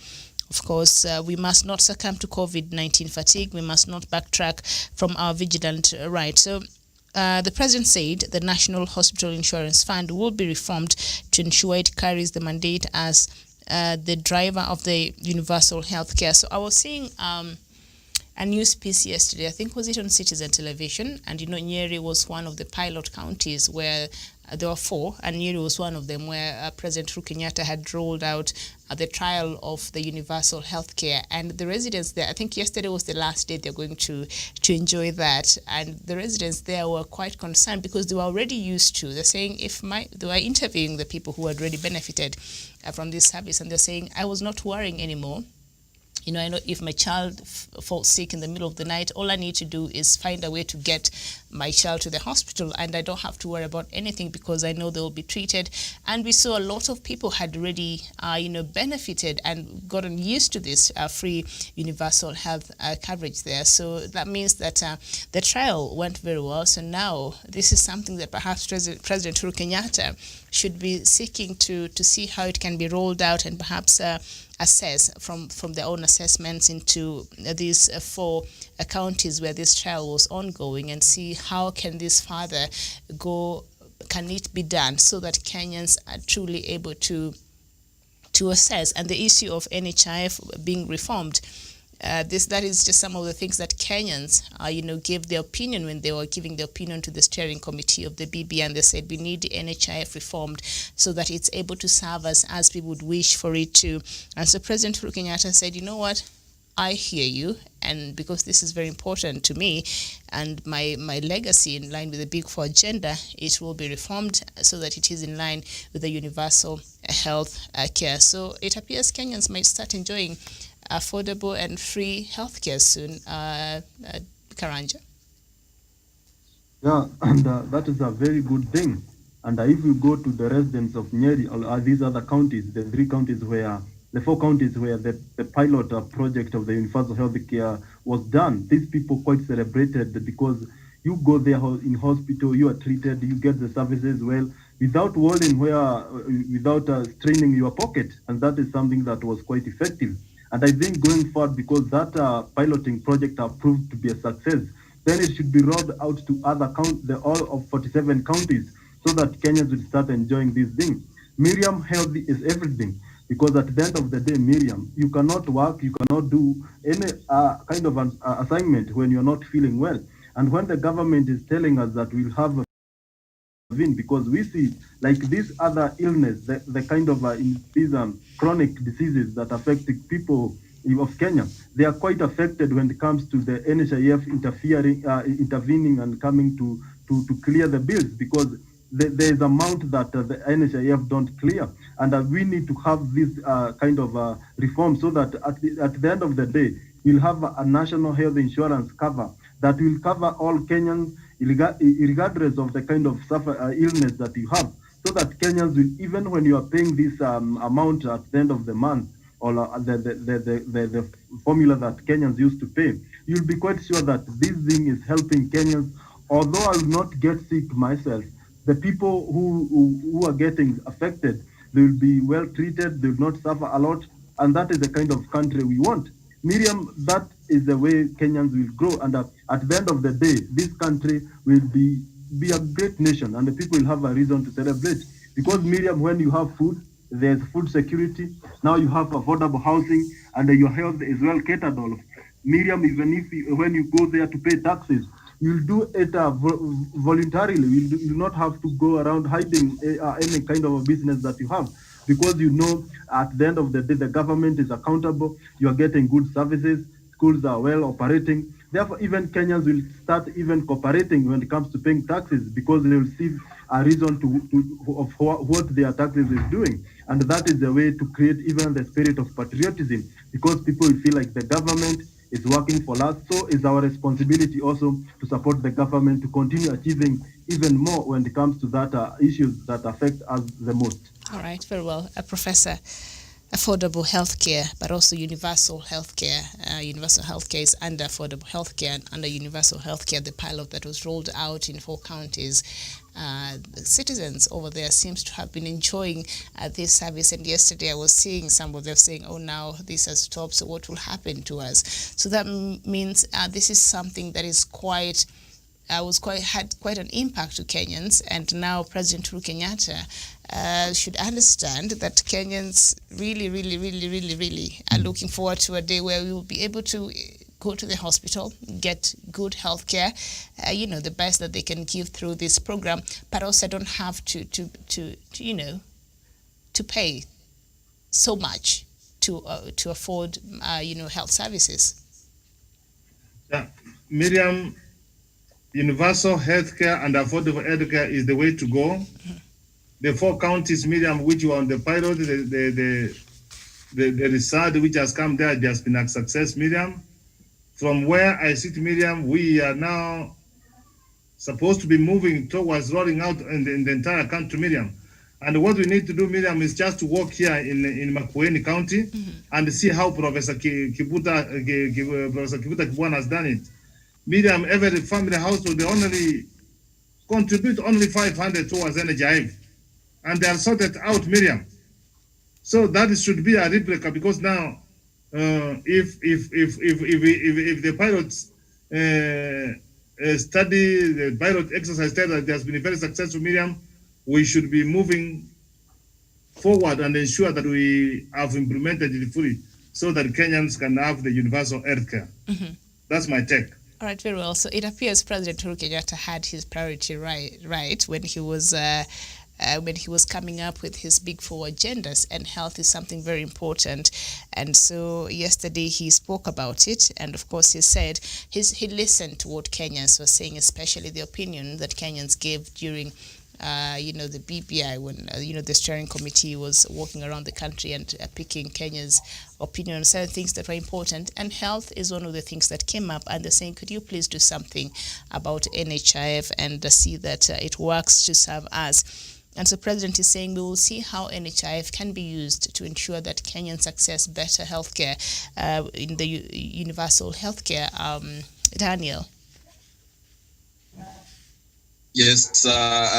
Of course, we must not succumb to COVID-19 fatigue. We must not backtrack from our vigilant right. So, the president said the National Hospital Insurance Fund will be reformed to ensure it carries the mandate as the driver of the universal healthcare. So I was seeing a news piece yesterday, I think was it on Citizen Television, and Nyeri was one of the pilot counties where there were 4, and Nyeri was one of them where President Uhuru Kenyatta had rolled out the trial of the universal healthcare, and the residents there, I think yesterday was the last day they're going to enjoy that, and the residents there were quite concerned because they were already used to, they're saying they were interviewing the people who had already benefited from this service, and they're saying, I was not worrying anymore. I know if my child falls sick in the middle of the night, all I need to do is find a way to get my child to the hospital, and I don't have to worry about anything because I know they will be treated. And we saw a lot of people had already, benefited and gotten used to this free universal health coverage there. So that means that the trial went very well. So now this is something that perhaps President Uhuru Kenyatta should be seeking to see how it can be rolled out and perhaps assess from their own assessments into these 4 counties where this trial was ongoing and see how can this further go, can it be done so that Kenyans are truly able to assess. And the issue of NHIF being reformed, that is just some of the things that Kenyans, gave their opinion when they were giving their opinion to the steering committee of the BB, and they said we need the NHIF reformed so that it's able to serve us as we would wish for it to. And so President Uhuru Kenyatta said, you know what, I hear you, and because this is very important to me and my legacy in line with the Big 4 agenda, it will be reformed so that it is in line with the universal health care. So it appears Kenyans might start enjoying affordable and free healthcare soon, Karanja. Yeah, and that is a very good thing. And if you go to the residents of Nyeri or these other counties, the 4 counties where the pilot project of the universal health care was done, these people quite celebrated because you go there in hospital, you are treated, you get the services well, without worrying without straining your pocket. And that is something that was quite effective. And I think going forward, because that piloting project proved to be a success, then it should be rolled out to other all of 47 counties so that Kenyans will start enjoying these things. Miriam, health is everything, because at the end of the day, Miriam, you cannot work, you cannot do any kind of an assignment when you're not feeling well. And when the government is telling us that we'll have because we see like this other illness, the kind of these chronic diseases that affect people of Kenya, they are quite affected when it comes to the NHIF intervening and coming to clear the bills, because there is amount that the NHIF don't clear, and we need to have this kind of reform so that at the end of the day, we'll have a national health insurance cover that will cover all Kenyans, regardless of the kind of illness that you have, so that Kenyans will, even when you are paying this amount at the end of the month or the formula that Kenyans used to pay, you'll be quite sure that this thing is helping Kenyans. Although I will not get sick myself, the people who are getting affected, they will be well treated, they will not suffer a lot, and that is the kind of country we want. Miriam, that is the way Kenyans will grow, and at the end of the day, this country will be a great nation, and the people will have a reason to celebrate. Because Miriam, when you have food, there's food security. Now you have affordable housing, and your health is well catered of. Miriam, even if when you go there to pay taxes, you'll do it voluntarily. You do not have to go around hiding any kind of a business that you have, because you know at the end of the day the government is accountable. You are getting good services. Schools are well operating. Therefore, even Kenyans will start even cooperating when it comes to paying taxes, because they will see a reason of what their taxes is doing. And that is the way to create even the spirit of patriotism, because people will feel like the government is working for us. So it's our responsibility also to support the government to continue achieving even more when it comes to that issues that affect us the most. All right, very well. Professor, affordable healthcare, but also universal healthcare. Universal healthcare is under affordable healthcare, and under universal healthcare, the pilot that was rolled out in 4 counties. The citizens over there seems to have been enjoying this service, and yesterday I was seeing some of them saying, oh, now this has stopped, so what will happen to us? So that means this is something that is had quite an impact to Kenyans, and now President Uhuru Kenyatta should understand that Kenyans really are looking forward to a day where we will be able to go to the hospital, get good health care, the best that they can give through this program, but also don't have to pay so much to afford health services. Yeah, Miriam, universal healthcare and affordable healthcare is the way to go. Mm-hmm. The 4 counties, Miriam, which were on the pilot, the research which has come there has been a success, Miriam. From where I sit, Miriam, we are now supposed to be moving towards rolling out in the entire country, Miriam. And what we need to do, Miriam, is just to walk here in Makueni County, mm-hmm. and see how Professor Kibuta Kibwana has done it. Miriam, every family household, they only contribute only 500 towards NHIF, and they are sorted out, Miriam. So that should be a replica, because now, if the pilots study, the pilot exercise study that has been very successful, Miriam, we should be moving forward and ensure that we have implemented it fully, so that Kenyans can have the universal healthcare. Mm-hmm. That's my take. All right, very well. So it appears President Uhuru Kenyatta had his priority right when he was coming up with his big 4 agendas, and health is something very important. And so yesterday he spoke about it, and of course he said he listened to what Kenyans were saying, especially the opinion that Kenyans gave during the BBI, when the steering committee was walking around the country and picking Kenya's opinion on certain things that were important, and health is one of the things that came up, and they're saying, could you please do something about NHIF and see that it works to serve us. And so President is saying we will see how NHIF can be used to ensure that Kenyans access better healthcare in the universal healthcare. Daniel. Yes,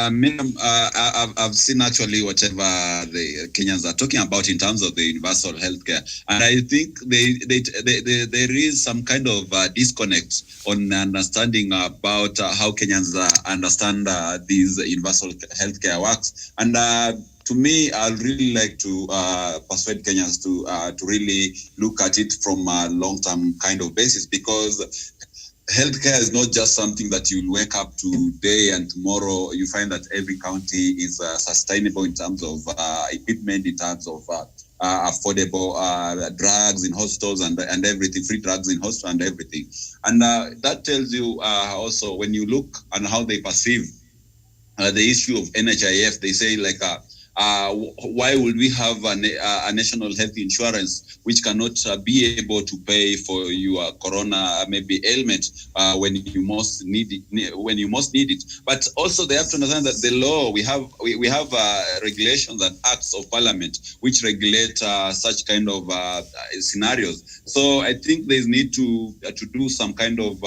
Miriam, I've seen actually whatever the Kenyans are talking about in terms of the universal healthcare, and I think there is some kind of disconnect on understanding about how Kenyans understand these universal healthcare works. And to me, I'd really like to persuade Kenyans to really look at it from a long-term kind of basis, because healthcare is not just something that you'll wake up today and tomorrow you find that every county is sustainable in terms of equipment, in terms of affordable drugs in hospitals and everything, free drugs in hospitals and everything. And that tells you also, when you look on how they perceive the issue of NHIF, they say why would we have a national health insurance which cannot be able to pay for your corona maybe ailment when you most need it? But also they have to understand that the law, we have regulations and acts of parliament which regulate such kind of scenarios. So I think there's need to do some kind of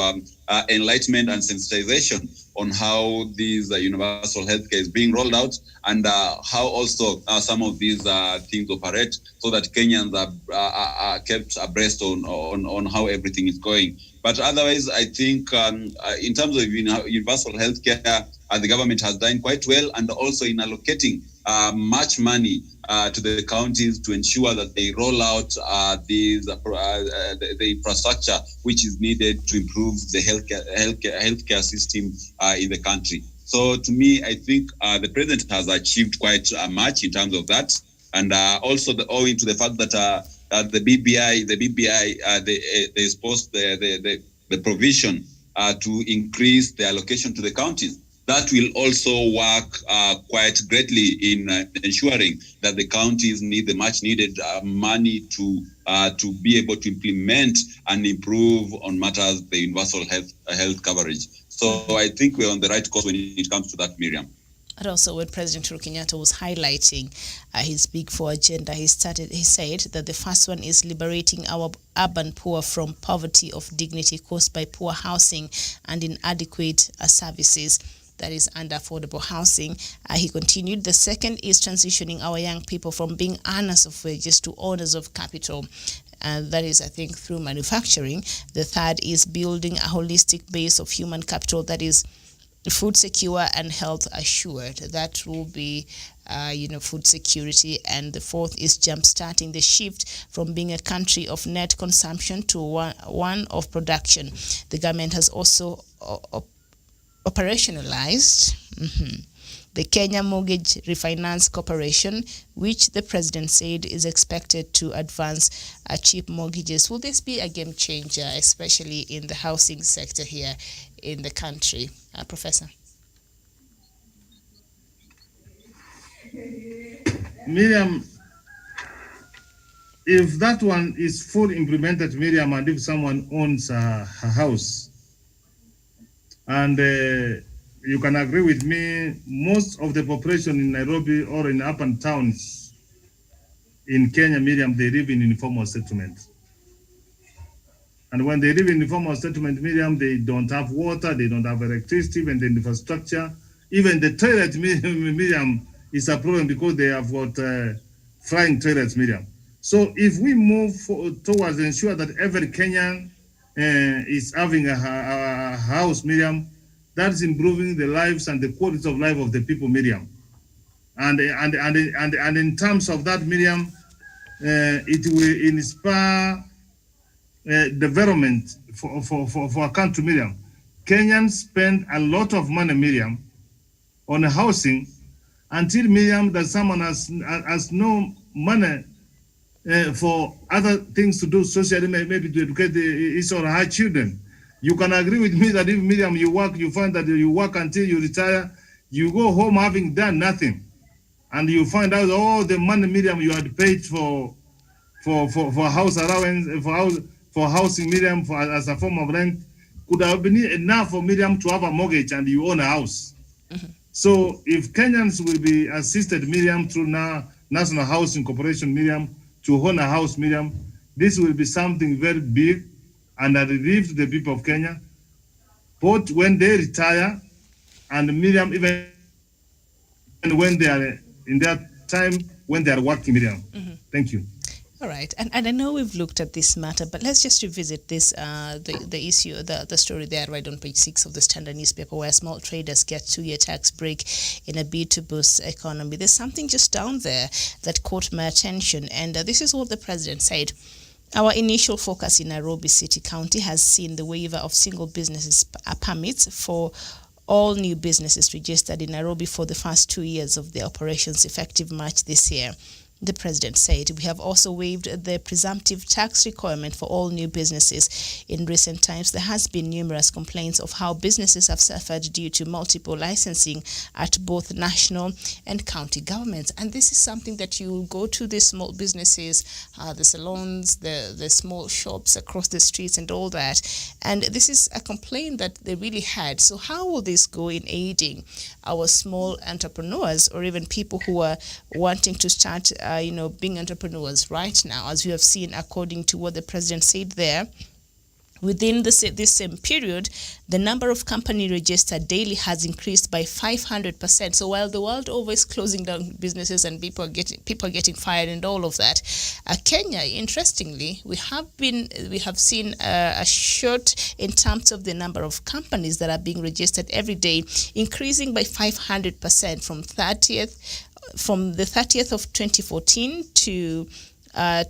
enlightenment and sensitization on how these universal healthcare is being rolled out, and how also some of these things operate, so that Kenyans are kept abreast on how everything is going. But otherwise, I think in terms of universal healthcare, the government has done quite well, and also in allocating much money to the counties to ensure that they roll out the infrastructure which is needed to improve the healthcare system in the country. So to me, I think the president has achieved quite much in terms of that, and also owing to the fact that the BBI they exposed the provision to increase the allocation to the counties. That will also work quite greatly in ensuring that the counties need the much needed money to be able to implement and improve on matters the universal health coverage. So I think we're on the right course when it comes to that, Miriam. And also, when President Uhuru Kenyatta was highlighting his Big Four agenda, he said that the first one is liberating our urban poor from poverty of dignity caused by poor housing and inadequate services, that is under affordable housing. He continued, the second is transitioning our young people from being earners of wages to owners of capital. That is, I think, through manufacturing. The third is building a holistic base of human capital that is food secure and health assured. That will be food security. And the fourth is jump-starting the shift from being a country of net consumption to one of production. The government has also operationalized the Kenya Mortgage Refinance Corporation, which the president said is expected to advance cheap mortgages. Will this be a game changer, especially in the housing sector here in the country? Professor? Miriam, if that one is fully implemented, Miriam, and if someone owns a house, and you can agree with me, most of the population in Nairobi or in urban towns in Kenya, Miriam, they live in informal settlement. And when they live in informal settlement, Miriam, they don't have water, they don't have electricity, even the infrastructure. Even the toilet, Miriam, is a problem because they have got flying toilets, Miriam. So if we move towards ensure that every Kenyan is having a house, Miriam, that's improving the lives and the quality of life of the people, Miriam. And in terms of that, Miriam, it will inspire development for a country, Miriam. Kenyans spend a lot of money, Miriam, on housing until, Miriam, that someone has no money for other things to do socially, maybe to educate his or her children. You can agree with me that if, Miriam, you work, you find that you work until you retire, you go home having done nothing, and you find out all the money, Miriam, you had paid for house allowance, for housing, Miriam, as a form of rent, could have been enough for Miriam to have a mortgage and you own a house. So if Kenyans will be assisted, Miriam, through National Housing Corporation, Miriam, to own a house, Miriam, this will be something very big and a relief to the people of Kenya, both when they retire and, Miriam, even when they are in their time when they are working, Miriam. Thank you. All right, and I know we've looked at this matter, but let's just revisit this, the issue, the story there right on page 6 of the Standard newspaper, where small traders get 2-year tax break in a bid to boost economy. There's something just down there that caught my attention, and this is what the president said. Our initial focus in Nairobi City County has seen the waiver of single businesses permits for all new businesses registered in Nairobi for the first 2 years of their operations effective March this year. The president said. We have also waived the presumptive tax requirement for all new businesses. In recent times, there has been numerous complaints of how businesses have suffered due to multiple licensing at both national and county governments. And this is something that you go to the small businesses, the salons, the small shops across the streets and all that. And this is a complaint that they really had. So how will this go in aiding our small entrepreneurs or even people who are wanting to start being entrepreneurs right now? As we have seen, according to what the president said there, within this same period, the number of company registered daily has increased by 500%. So while the world over is closing down businesses and people are getting fired and all of that, Kenya, interestingly, we have seen a short in terms of the number of companies that are being registered every day, increasing by 500% from the 30th of 2014 to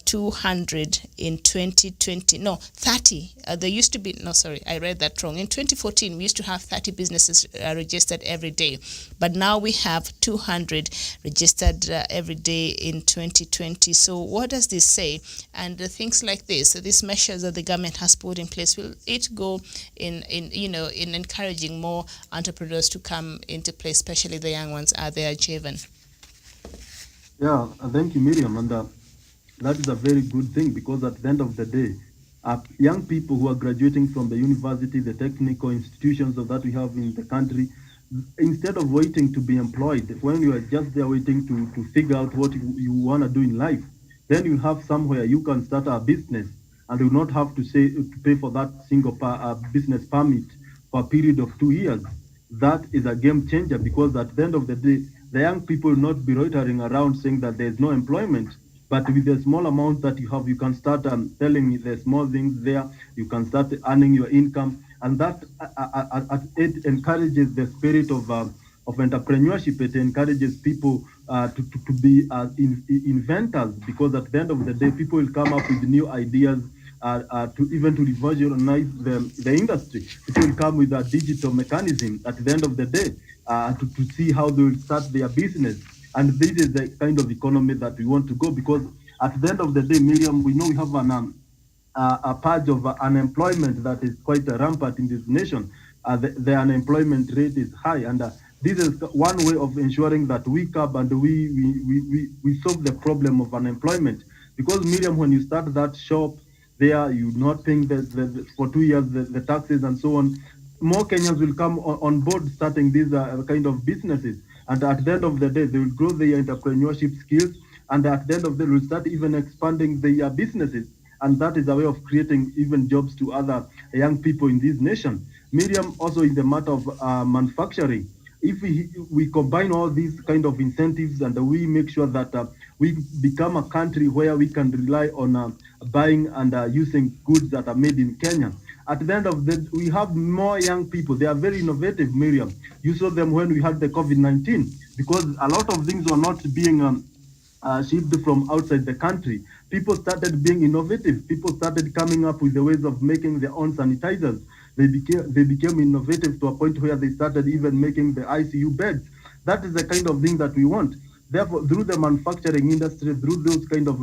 200 in 2020. No, 30. There used to be, no, sorry, I read that wrong. In 2014, we used to have 30 businesses registered every day. But now we have 200 registered every day in 2020. So what does this say? And things like this, so these measures that the government has put in place, will it go in encouraging more entrepreneurs to come into place, especially the young ones out there, Javen? Yeah, thank you, Miriam. And that is a very good thing, because at the end of the day, young people who are graduating from the university, the technical institutions that we have in the country, instead of waiting to be employed, when you are just there waiting to figure out what you want to do in life, then you have somewhere you can start a business and you will not have to pay for that single business permit for a period of 2 years. That is a game changer, because at the end of the day, the young people will not be loitering around saying that there is no employment. But with the small amount that you have, you can start selling the small things there. You can start earning your income, and that it encourages the spirit of entrepreneurship. It encourages people to be inventors, because at the end of the day, people will come up with new ideas to revolutionize the industry. People will come with a digital mechanism at the end of the day to see how they will start their business. And this is the kind of economy that we want to go, because at the end of the day, Miriam, we know we have a purge of unemployment that is quite rampant in this nation. The unemployment rate is high, and this is one way of ensuring that we curb and we solve the problem of unemployment. Because, Miriam, when you start that shop there, you're not paying for 2 years the taxes and so on. More Kenyans will come on board starting these kind of businesses. And at the end of the day, they will grow their entrepreneurship skills. And at the end of the day, they will start even expanding their businesses. And that is a way of creating even jobs to other young people in this nation. Miriam, also in the matter of manufacturing, if we combine all these kind of incentives and we make sure that we become a country where we can rely on buying and using goods that are made in Kenya, at the end of the, we have more young people. They are very innovative, Miriam. You saw them when we had the COVID-19, because a lot of things were not being shipped from outside the country. People started being innovative. People started coming up with the ways of making their own sanitizers. They became innovative to a point where they started even making the ICU beds. That is the kind of thing that we want. Therefore, through the manufacturing industry, through those kind of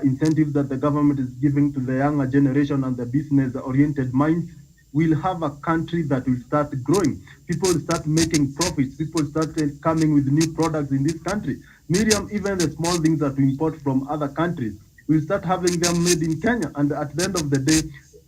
incentives that the government is giving to the younger generation and the business-oriented minds, we'll have a country that will start growing. People will start making profits. People start coming with new products in this country. Miriam, even the small things that we import from other countries, we'll start having them made in Kenya. And at the end of the day,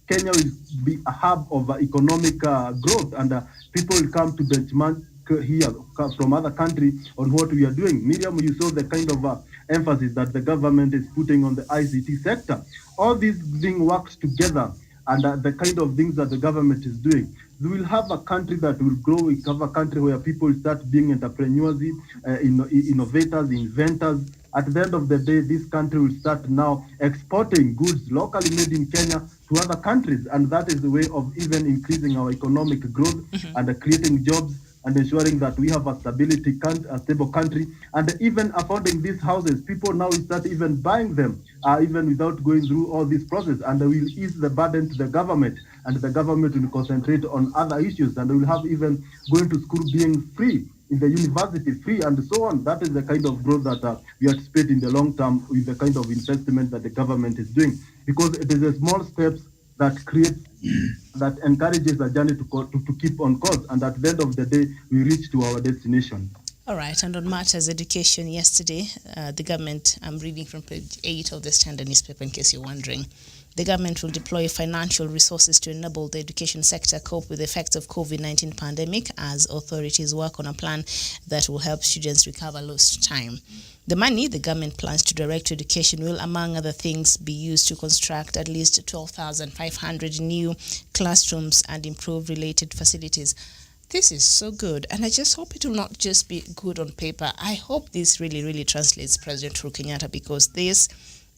Kenya will be a hub of economic growth, and people will come to benchmark here from other countries on what we are doing. Miriam, you saw the kind of emphasis that the government is putting on the ICT sector. All these things work together, and the kind of things that the government is doing. We will have a country that will grow. We have a country where people start being entrepreneurs, innovators, inventors. At the end of the day, this country will start now exporting goods locally made in Kenya to other countries. And that is the way of even increasing our economic growth and creating jobs and ensuring that we have a stable country. And even affording these houses, people now will start even buying them, even without going through all this process. And they will ease the burden to the government, and the government will concentrate on other issues. And we will have even going to school being free. in the university free and so on. That is the kind of growth that we anticipate in the long term with the kind of investment that the government is doing, because it is a small steps that creates that encourages the journey to keep on course, and at the end of the day we reach to our destination. All right, and on matters education, yesterday, the government, I'm reading from page 8 of the Standard newspaper in case you're wondering, the government will deploy financial resources to enable the education sector cope with the effects of COVID-19 pandemic as authorities work on a plan that will help students recover lost time. The money the government plans to direct to education will, among other things, be used to construct at least 12,500 new classrooms and improve related facilities. This is so good, and I just hope it will not just be good on paper. I hope this really, really translates, President Uhuru Kenyatta, because this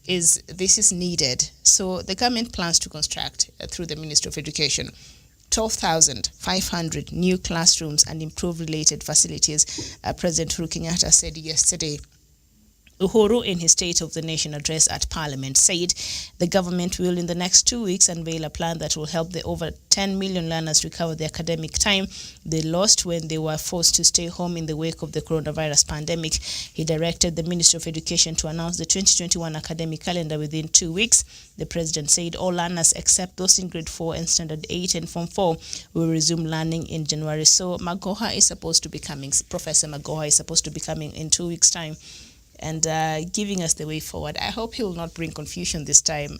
is needed. So the government plans to construct, through the Ministry of Education, 12,500 new classrooms and improve related facilities, President Uhuru Kenyatta said yesterday. Uhuru, in his State of the Nation address at Parliament, said the government will in the next 2 weeks unveil a plan that will help the over 10 million learners recover the academic time they lost when they were forced to stay home in the wake of the coronavirus pandemic. He directed the Ministry of Education to announce the 2021 academic calendar within 2 weeks. The president said all learners except those in grade 4 and standard 8 and form 4 will resume learning in January. So Professor Magoha is supposed to be coming in 2 weeks' time and giving us the way forward. I hope he will not bring confusion this time,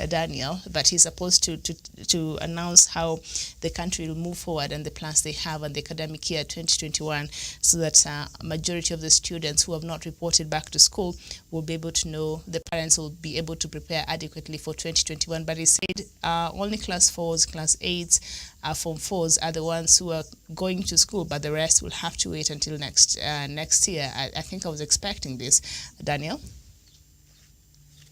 Daniel, but he's supposed to announce how the country will move forward and the plans they have on the academic year 2021, so that majority of the students who have not reported back to school will be able to know, the parents will be able to prepare adequately for 2021. But he said only class 4s, class 8s, form 4s are the ones who are going to school, but the rest will have to wait until next year. I think I was expecting this. Daniel?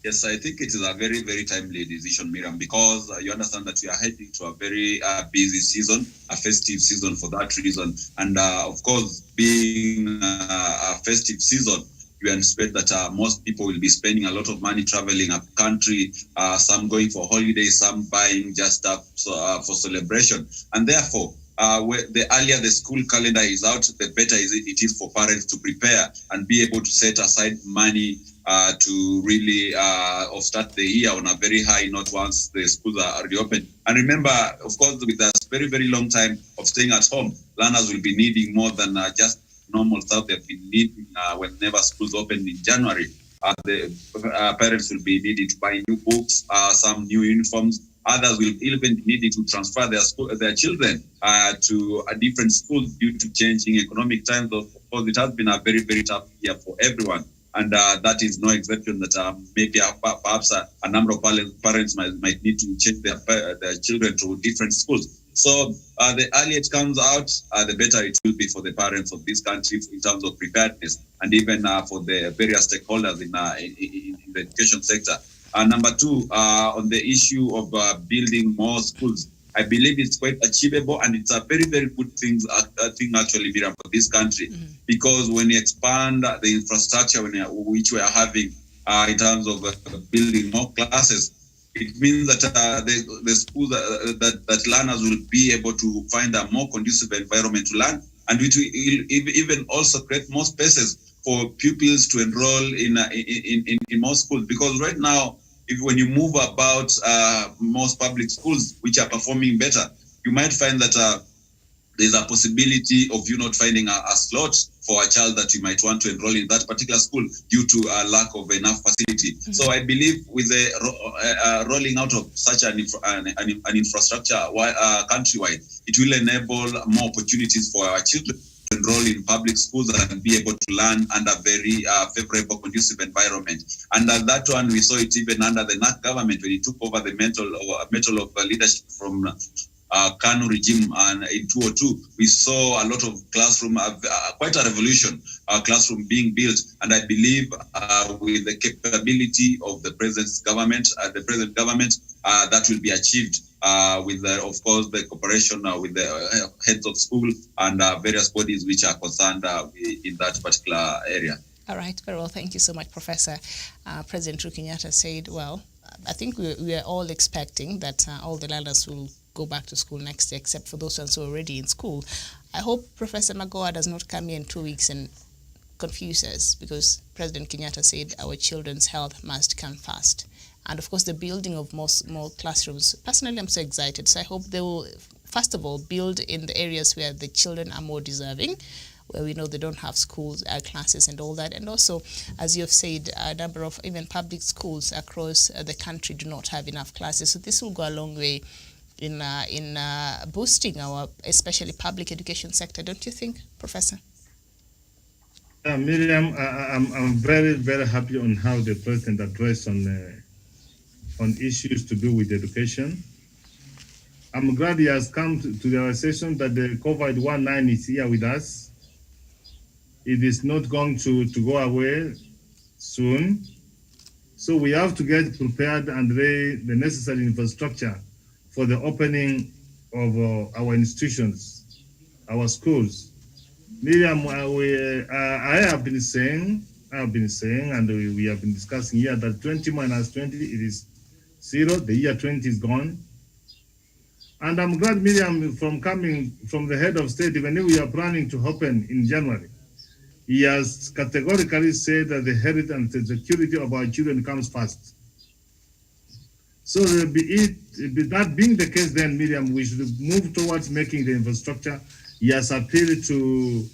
Yes, I think it is a very, very timely decision, Miriam, because you understand that we are heading to a very busy season, a festive season for that reason. And of course, being a festive season, you anticipate that most people will be spending a lot of money traveling up country, some going for holidays, some buying just stuff for celebration. And therefore, the earlier the school calendar is out, the better it is for parents to prepare and be able to set aside money to really start the year on a very high note once the schools are reopened. And remember, of course, with a very, very long time of staying at home, learners will be needing more than just normal stuff they've been needing whenever schools open in January. The parents will be needing to buy new books, some new uniforms. Others will even be needing to transfer their children to a different school due to changing economic times. Of course, it has been a very, very tough year for everyone. And that is no exception that maybe perhaps a number of parents might need to change their children to different schools. So the earlier it comes out, the better it will be for the parents of this country in terms of preparedness, and even for the various stakeholders in the education sector. Number two, on the issue of building more schools, I believe it's quite achievable, and it's a very, very good thing actually, Miriam, for this country, because when you expand the infrastructure which we are having in terms of building more classes, it means that the schools that learners will be able to find a more conducive environment to learn, and which will even also create more spaces for pupils to enroll in more schools. Because right now, when you move about most public schools which are performing better, you might find that there's a possibility of you not finding a slot for a child that you might want to enroll in that particular school due to a lack of enough facility. So I believe with the rolling out of such an infrastructure countrywide, it will enable more opportunities for our children to enroll in public schools and be able to learn under very favorable, conducive environment. And that one, we saw it even under the NAC government when it took over the mantle of leadership from Kanu regime, and in 2002 we saw a lot of classroom, quite a revolution, classroom being built. And I believe with the capability of the present government, that will be achieved with of course the cooperation with the heads of school and various bodies which are concerned in that particular area. All right, very well. Thank you so much, Professor. President Uhuru Kenyatta said, well, I think we are all expecting that all the learners will go back to school next year, except for those ones who are already in school. I hope Professor Magoa does not come here in 2 weeks and confuse us, because President Kenyatta said our children's health must come first. And of course, the building of more classrooms. Personally, I'm so excited. So I hope they will, first of all, build in the areas where the children are more deserving, where we know they don't have schools, classes and all that. And also, as you have said, a number of even public schools across the country do not have enough classes. So this will go a long way in boosting our, especially public education sector, don't you think, Professor? Miriam, I'm very, very happy on how the president addressed on issues to do with education. I'm glad he has come to the realization that the COVID-19 is here with us. It is not going to go away soon. So we have to get prepared and lay the necessary infrastructure for the opening of our institutions, our schools. Miriam, I have been saying, and we have been discussing here that 20 minus 20, it is 0. The year 20 is gone. And I'm glad, Miriam, from coming from the head of state, even if we are planning to open in January, he has categorically said that the health and the security of our children comes first. So that being the case, then, Miriam, we should move towards making the infrastructure. He has appealed to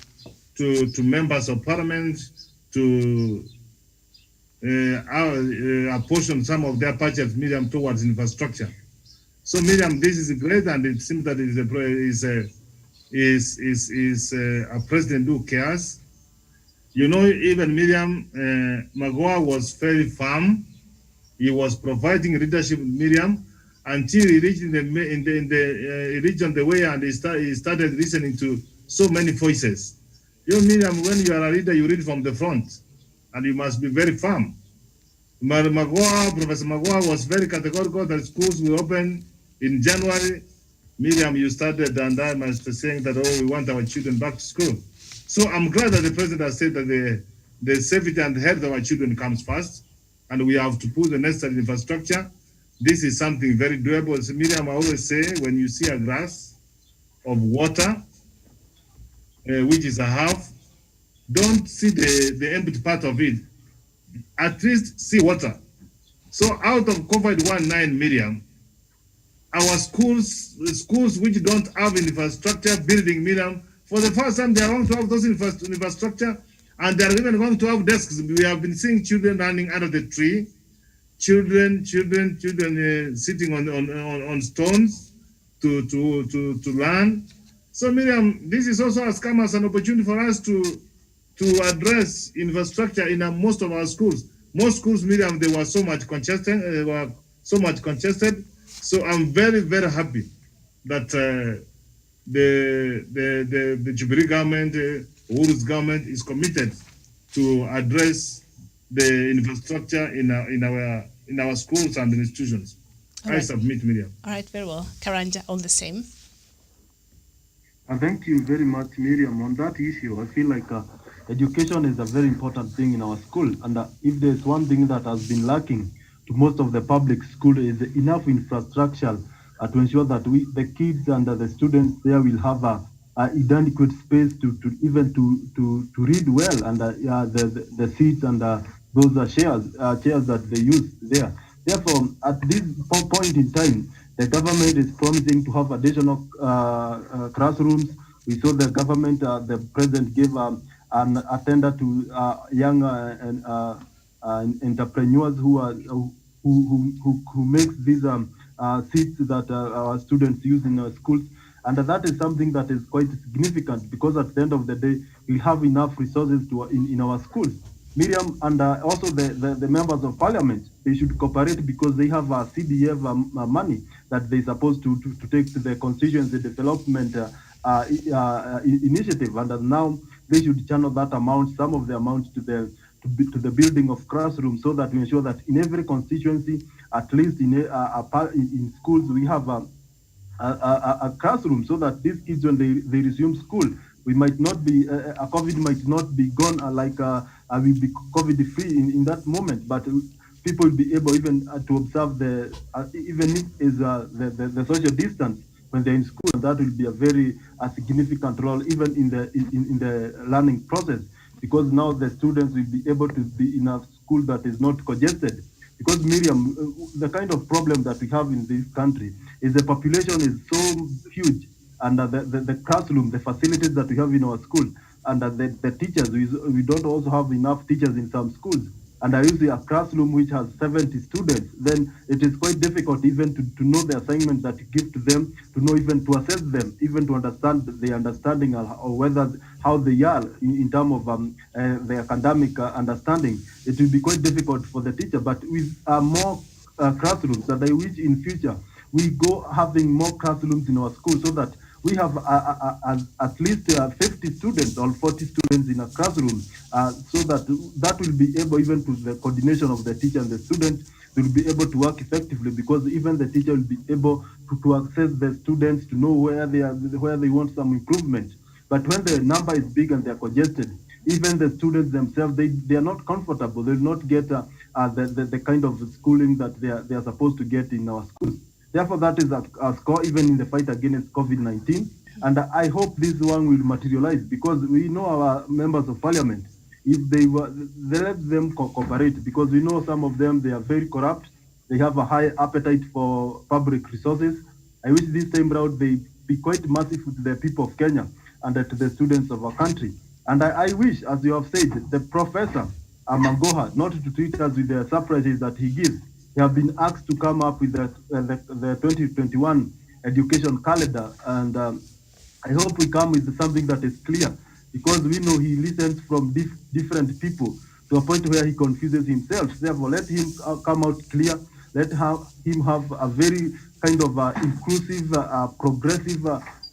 members of parliament to apportion some of their budget, Miriam, towards infrastructure. So, Miriam, this is great, and it seems that it is a president who cares. You know, even Miriam, Magoa was very firm. He was providing leadership, Miriam, until he reached he reached on the way, and he started listening to so many voices. You know, Miriam, when you are a leader, you read from the front, and you must be very firm. Professor Magoa was very categorical that schools will open in January. Miriam, you started, and I must saying that, we want our children back to school. So I'm glad that the president has said that the safety and health of our children comes first, and we have to put the necessary infrastructure. This is something very doable. So, Miriam, I always say, when you see a glass of water, which is a half, don't see the empty part of it. At least see water. So out of COVID-19, Miriam, our schools which don't have infrastructure building, Miriam, for the first time, they are going to have those infrastructure, and they are even going to have desks. We have been seeing children running under the tree, children sitting on stones to learn. So, Miriam, this is also has come as an opportunity for us to address infrastructure in most of our schools. Most schools, Miriam, they were so much congested. So I'm very, very happy that the Jubilee government, Uhuru's government, is committed to address the infrastructure in our schools and institutions. I submit, Miriam. All right, very well. Karanja, on the same. And thank you very much, Miriam. On that issue, I feel like education is a very important thing in our school. And if there's one thing that has been lacking to most of the public school is enough infrastructure to ensure that the kids and the students there will have a adequate space to read well, and the seats and those chairs that they use there. Therefore, at this point in time, the government is promising to have additional classrooms. We saw the government, the president gave an attender to young entrepreneurs who makes these seats that our students use in our schools. And that is something that is quite significant, because at the end of the day, we have enough resources in our schools. Miriam, and also the members of parliament, they should cooperate, because they have a CDF money that they're supposed to take to the constituency development initiative, and now they should channel that amount, some of the amount to the building of classrooms, so that we ensure that in every constituency, at least in schools, we have a classroom, so that these kids, when they resume school, we might not be COVID might not be gone will be COVID free in that moment, but people will be able even to observe even if is the social distance when they're in school, and that will be a significant role even in the learning process, because now the students will be able to be in a school that is not congested. Because Miriam, the kind of problem that we have in this country is the population is so huge, and the classroom, the facilities that we have in our school, and the teachers, we don't also have enough teachers in some schools. And I use a classroom which has 70 students, then it is quite difficult even to know the assignments that you give to them, to know even to assess them, even to understand the understanding or whether how they are in terms of the academic understanding. It will be quite difficult for the teacher, but with more classrooms, that I wish in future we go having more classrooms in our school, so that we have at least 50 students or 40 students in a classroom, so that will be able, even to the coordination of the teacher and the student, will be able to work effectively, because even the teacher will be able to access the students, to know where they want some improvement. But when the number is big and they are congested, even the students themselves, they are not comfortable. They will not get the kind of schooling that they are supposed to get in our schools. Therefore, that is a score even in the fight against COVID-19. And I hope this one will materialize, because we know our members of parliament, if they let them cooperate, because we know some of them, they are very corrupt. They have a high appetite for public resources. I wish this time round they be quite merciful to the people of Kenya and to the students of our country. And I wish, as you have said, the Professor Magoha not to treat us with the surprises that he gives. He have been asked to come up with the 2021 education calendar, and I hope we come with something that is clear, because we know he listens from different people to a point where he confuses himself. Therefore, let him come out clear. Let him have a very kind of inclusive, progressive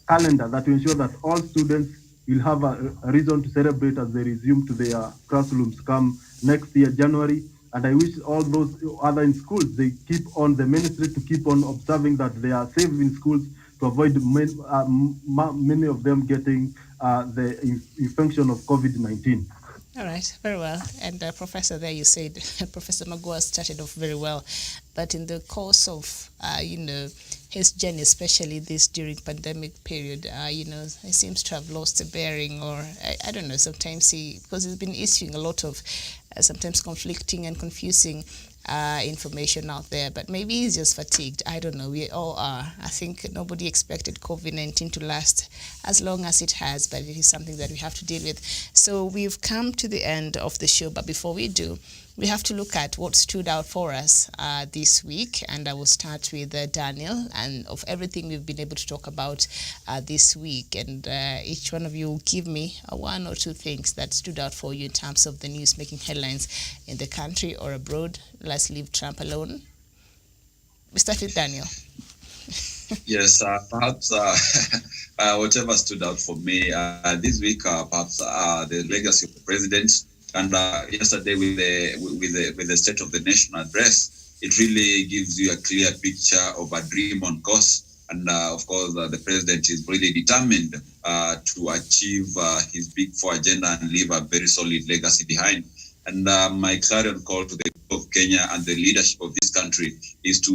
calendar that will ensure that all students will have a reason to celebrate as they resume to their classrooms come next year, January. And I wish all those other in schools, they keep on, the ministry to keep on observing that they are safe in schools, to avoid many of them getting the infection of COVID-19. All right, very well. And Professor, there you said, Professor Magua started off very well, but in the course of, his journey, especially this during pandemic period, he seems to have lost a bearing, or I don't know, sometimes because he's been issuing a lot of sometimes conflicting and confusing information out there, but maybe he's just fatigued. I don't know. We all are. I think nobody expected COVID-19 to last as long as it has, but it is something that we have to deal with. So we've come to the end of the show, but before we do, we have to look at what stood out for us this week, and I will start with Daniel, and of everything we've been able to talk about this week, and each one of you will give me one or two things that stood out for you in terms of the news making headlines in the country or abroad. Let's leave Trump alone. We start with Daniel. Yes, perhaps whatever stood out for me this week, perhaps the legacy of the president. And yesterday, with the State of the Nation address, it really gives you a clear picture of a dream on course. And of course, the president is really determined to achieve his Big Four agenda and leave a very solid legacy behind. And my clarion call to the people of Kenya and the leadership of this country is to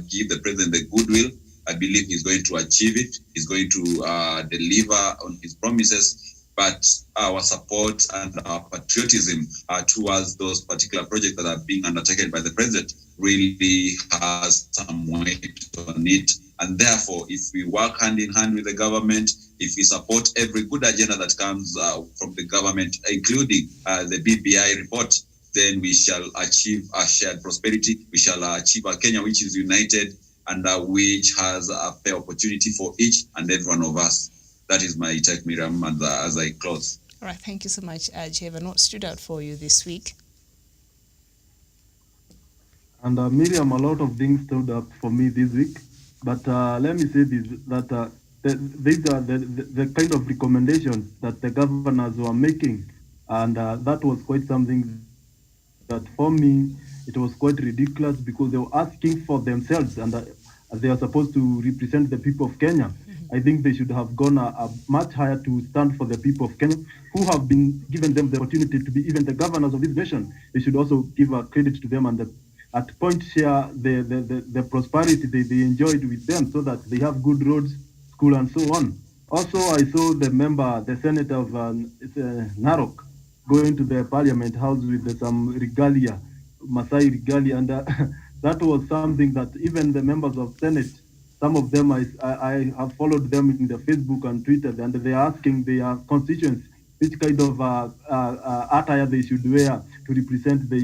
give the president the goodwill. I believe he's going to achieve it. He's going to deliver on his promises. But our support and our patriotism towards those particular projects that are being undertaken by the president really has some weight on it. And therefore, if we work hand in hand with the government, if we support every good agenda that comes from the government, including the BBI report, then we shall achieve a shared prosperity. We shall achieve a Kenya which is united and which has a fair opportunity for each and every one of us. That is my take, Miriam, and as I close. All right, thank you so much, Jevan. What stood out for you this week? And Miriam, a lot of things stood up for me this week. But let me say this, that these are the kind of recommendations that the governors were making. And that was quite something that for me, it was quite ridiculous, because they were asking for themselves, and they are supposed to represent the people of Kenya. I think they should have gone a much higher to stand for the people of Kenya, who have been given them the opportunity to be even the governors of this nation. They should also give a credit to them, and at point share the prosperity they enjoyed with them, so that they have good roads, school and so on. Also, I saw the senator of Narok, going to the parliament house with some regalia, Masai regalia, and that was something that even the members of Senate, some of them I have followed them in the Facebook and Twitter, and they are asking their constituents which kind of attire they should wear to represent the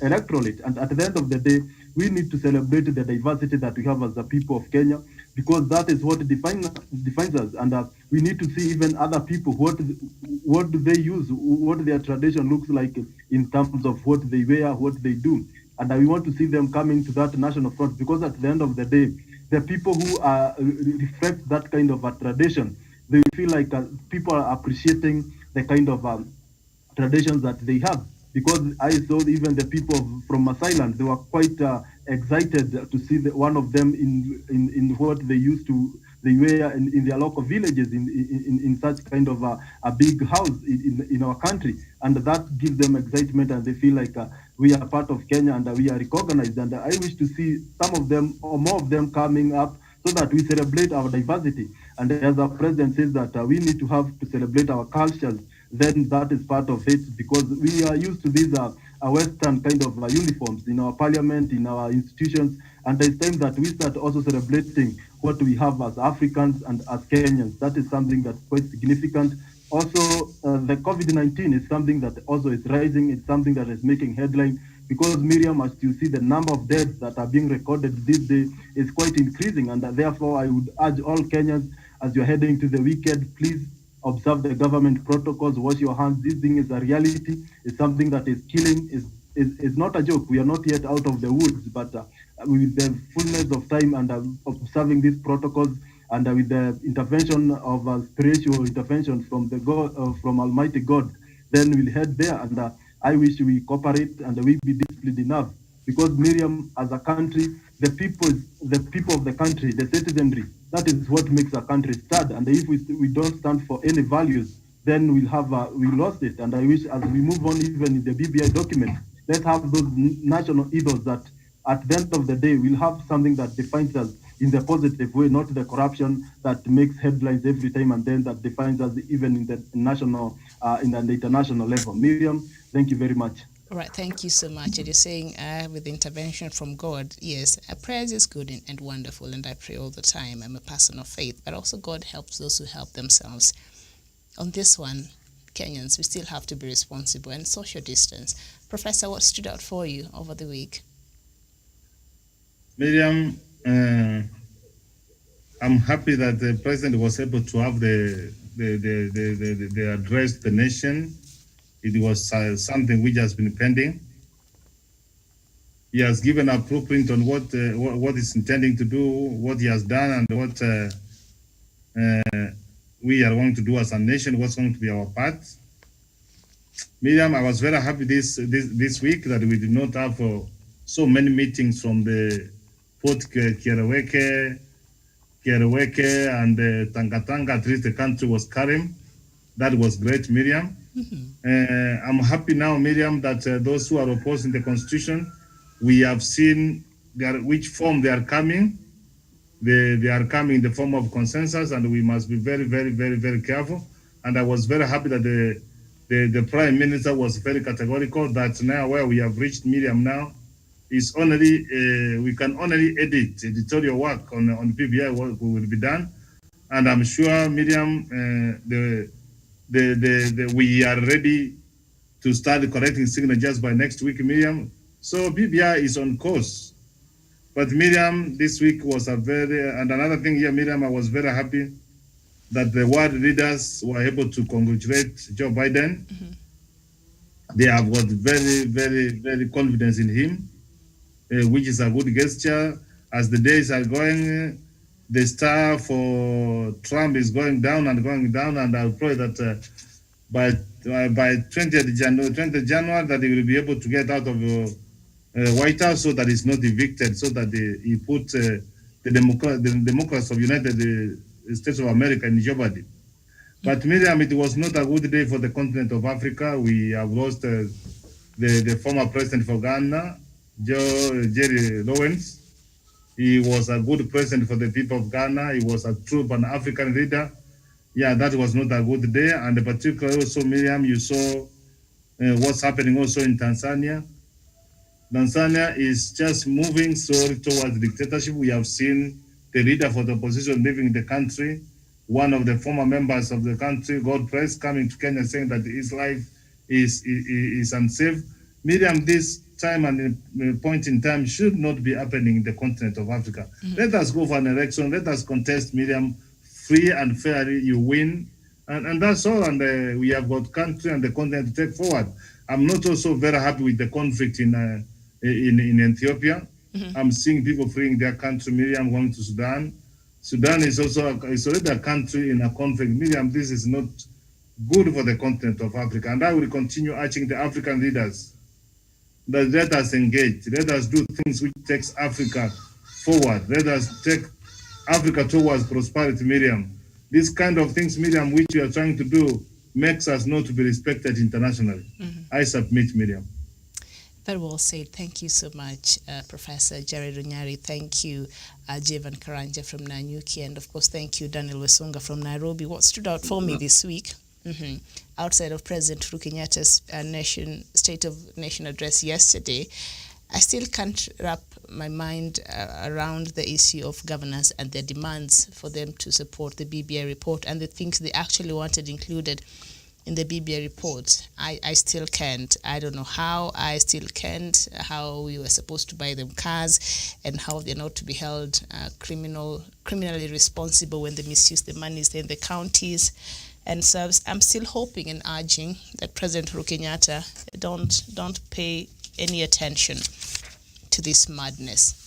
electorate. And at the end of the day, we need to celebrate the diversity that we have as the people of Kenya, because that is what defines us. And we need to see even other people, what do they use, what their tradition looks like in terms of what they wear, what they do. And we want to see them coming to that national front, because at the end of the day, the people who reflect that kind of a tradition, they feel like people are appreciating the kind of traditions that they have. Because I saw even the people from Masailand, they were quite excited to see one of them in what they used to they wear in their local villages in such kind of a big house in our country, and that gives them excitement, and they feel like we are part of Kenya and we are recognized. And I wish to see some of them or more of them coming up, so that we celebrate our diversity. And as our president says that we need to have to celebrate our cultures, then that is part of it, because we are used to these Western kind of uniforms in our parliament, in our institutions, and it's time that we start also celebrating what we have as Africans and as Kenyans. That is something that's quite significant. Also, the COVID-19 is something that also is rising. It's something that is making headline, because Miriam, as you see, the number of deaths that are being recorded this day is quite increasing, and therefore I would urge all Kenyans, as you're heading to the weekend, please observe the government protocols, wash your hands. This thing is a reality. It's something that is killing. Is not a joke. We are not yet out of the woods, but with the fullness of time and observing these protocols, and with the intervention of spiritual intervention from the God, from Almighty God, then we'll head there. And I wish we cooperate and we be disciplined enough, because Miriam, as a country, the people of the country, the citizenry, that is what makes a country stand. And if we don't stand for any values, then we lost it. And I wish, as we move on, even in the BBI document, let's have those national ethos that at the end of the day, we'll have something that defines us in the positive way, not the corruption that makes headlines every time and then that defines us even in the national, in the international level. Miriam, thank you very much. All right, thank you so much. And you're saying with intervention from God, yes, prayers is good and wonderful, and I pray all the time. I'm a person of faith, but also God helps those who help themselves. On this one, Kenyans, we still have to be responsible and social distance. Professor, what stood out for you over the week? Miriam, I'm happy that the president was able to have the address the nation. It was something which has been pending. He has given a blueprint on what he's intending to do, what he has done, and what we are going to do as a nation, what's going to be our part. Miriam, I was very happy this week that we did not have so many meetings from the Port Kiareweke and Tangatanga. At least the country was carrying. That was great, Miriam. Mm-hmm. I'm happy now, Miriam, that those who are opposing the constitution, we have seen which form they are coming. They are coming in the form of consensus, and we must be very, very, very, very careful. And I was very happy that the Prime Minister was very categorical that now where we have reached, Miriam, now is only we can only edit editorial work on PBI work will be done, and I'm sure, Miriam, we are ready to start collecting signatures by next week, Miriam. So BBI is on course. But Miriam, this week was and another thing here, Miriam, I was very happy that the world leaders were able to congratulate Joe Biden. Mm-hmm. They have got very, very, very confidence in him, which is a good gesture. As the days are going, the star for Trump is going down, and I'll pray that by 20th January that he will be able to get out of White House, so that he's not evicted, so that he put the democrats of United States of America in jeopardy. But Miriam, it was not a good day for the continent of Africa. We have lost the former president for Ghana, Jerry Lawrence. He was a good president for the people of Ghana. He was a true Pan-African leader. Yeah, that was not a good day. And particularly also, Miriam, you saw what's happening also in Tanzania. Tanzania is just moving slowly towards dictatorship. We have seen the leader for the opposition leaving the country. One of the former members of the country, God bless, coming to Kenya saying that his life is unsafe. Miriam, this time and point in time should not be happening in the continent of Africa. Let us go for an election. Let us contest, Miriam, free and fairly. You win. And that's all. And we have got country and the continent to take forward. I'm not also very happy with the conflict in Ethiopia. I'm seeing people fleeing their country. Miriam, going to Sudan. Sudan is also is already a country in a conflict. Miriam, this is not good for the continent of Africa. And I will continue urging the African leaders that let us engage. Let us do things which takes Africa forward. Let us take Africa towards prosperity, Miriam. These kind of things, Miriam, which we are trying to do, makes us not to be respected internationally. I submit, Miriam. Very well said. Thank you so much, Professor Jared Onyari. Thank you, Jevan Karanja from Nanyuki. And of course, thank you, Daniel Wesonga from Nairobi. What stood out for me this week, outside of President Uhuru Kenyatta's State of Nation address yesterday, I still can't wrap my mind around the issue of governance and their demands for them to support the BBI report and the things they actually wanted included in the BBI report. I still can't. I don't know how. I still can't. How we were supposed to buy them cars and how they're not to be held criminally responsible when they misuse the monies in the counties. And so I'm still hoping and urging that President Uhuru Kenyatta don't pay any attention to this madness.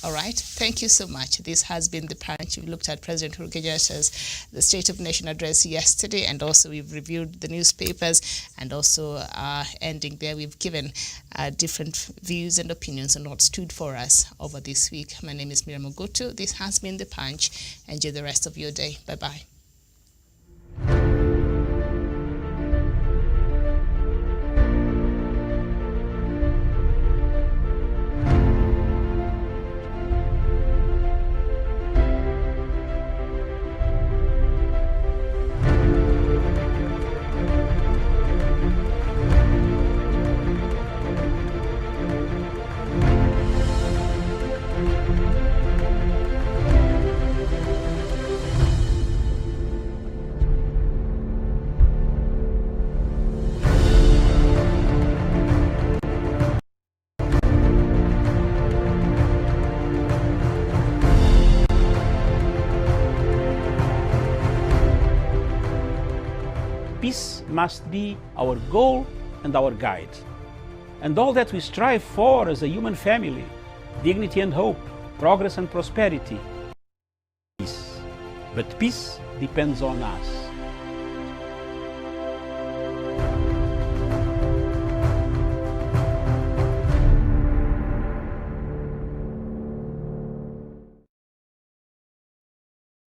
All right. Thank you so much. This has been The Punch. We've looked at President Uhuru Kenyatta's the State of Nation address yesterday, and also we've reviewed the newspapers, and also ending there, we've given different views and opinions on what stood for us over this week. My name is Miriam Ogutu. This has been The Punch. Enjoy the rest of your day. Bye-bye. Peace must be our goal and our guide. And all that we strive for as a human family, dignity and hope, progress and prosperity, peace. But peace depends on us.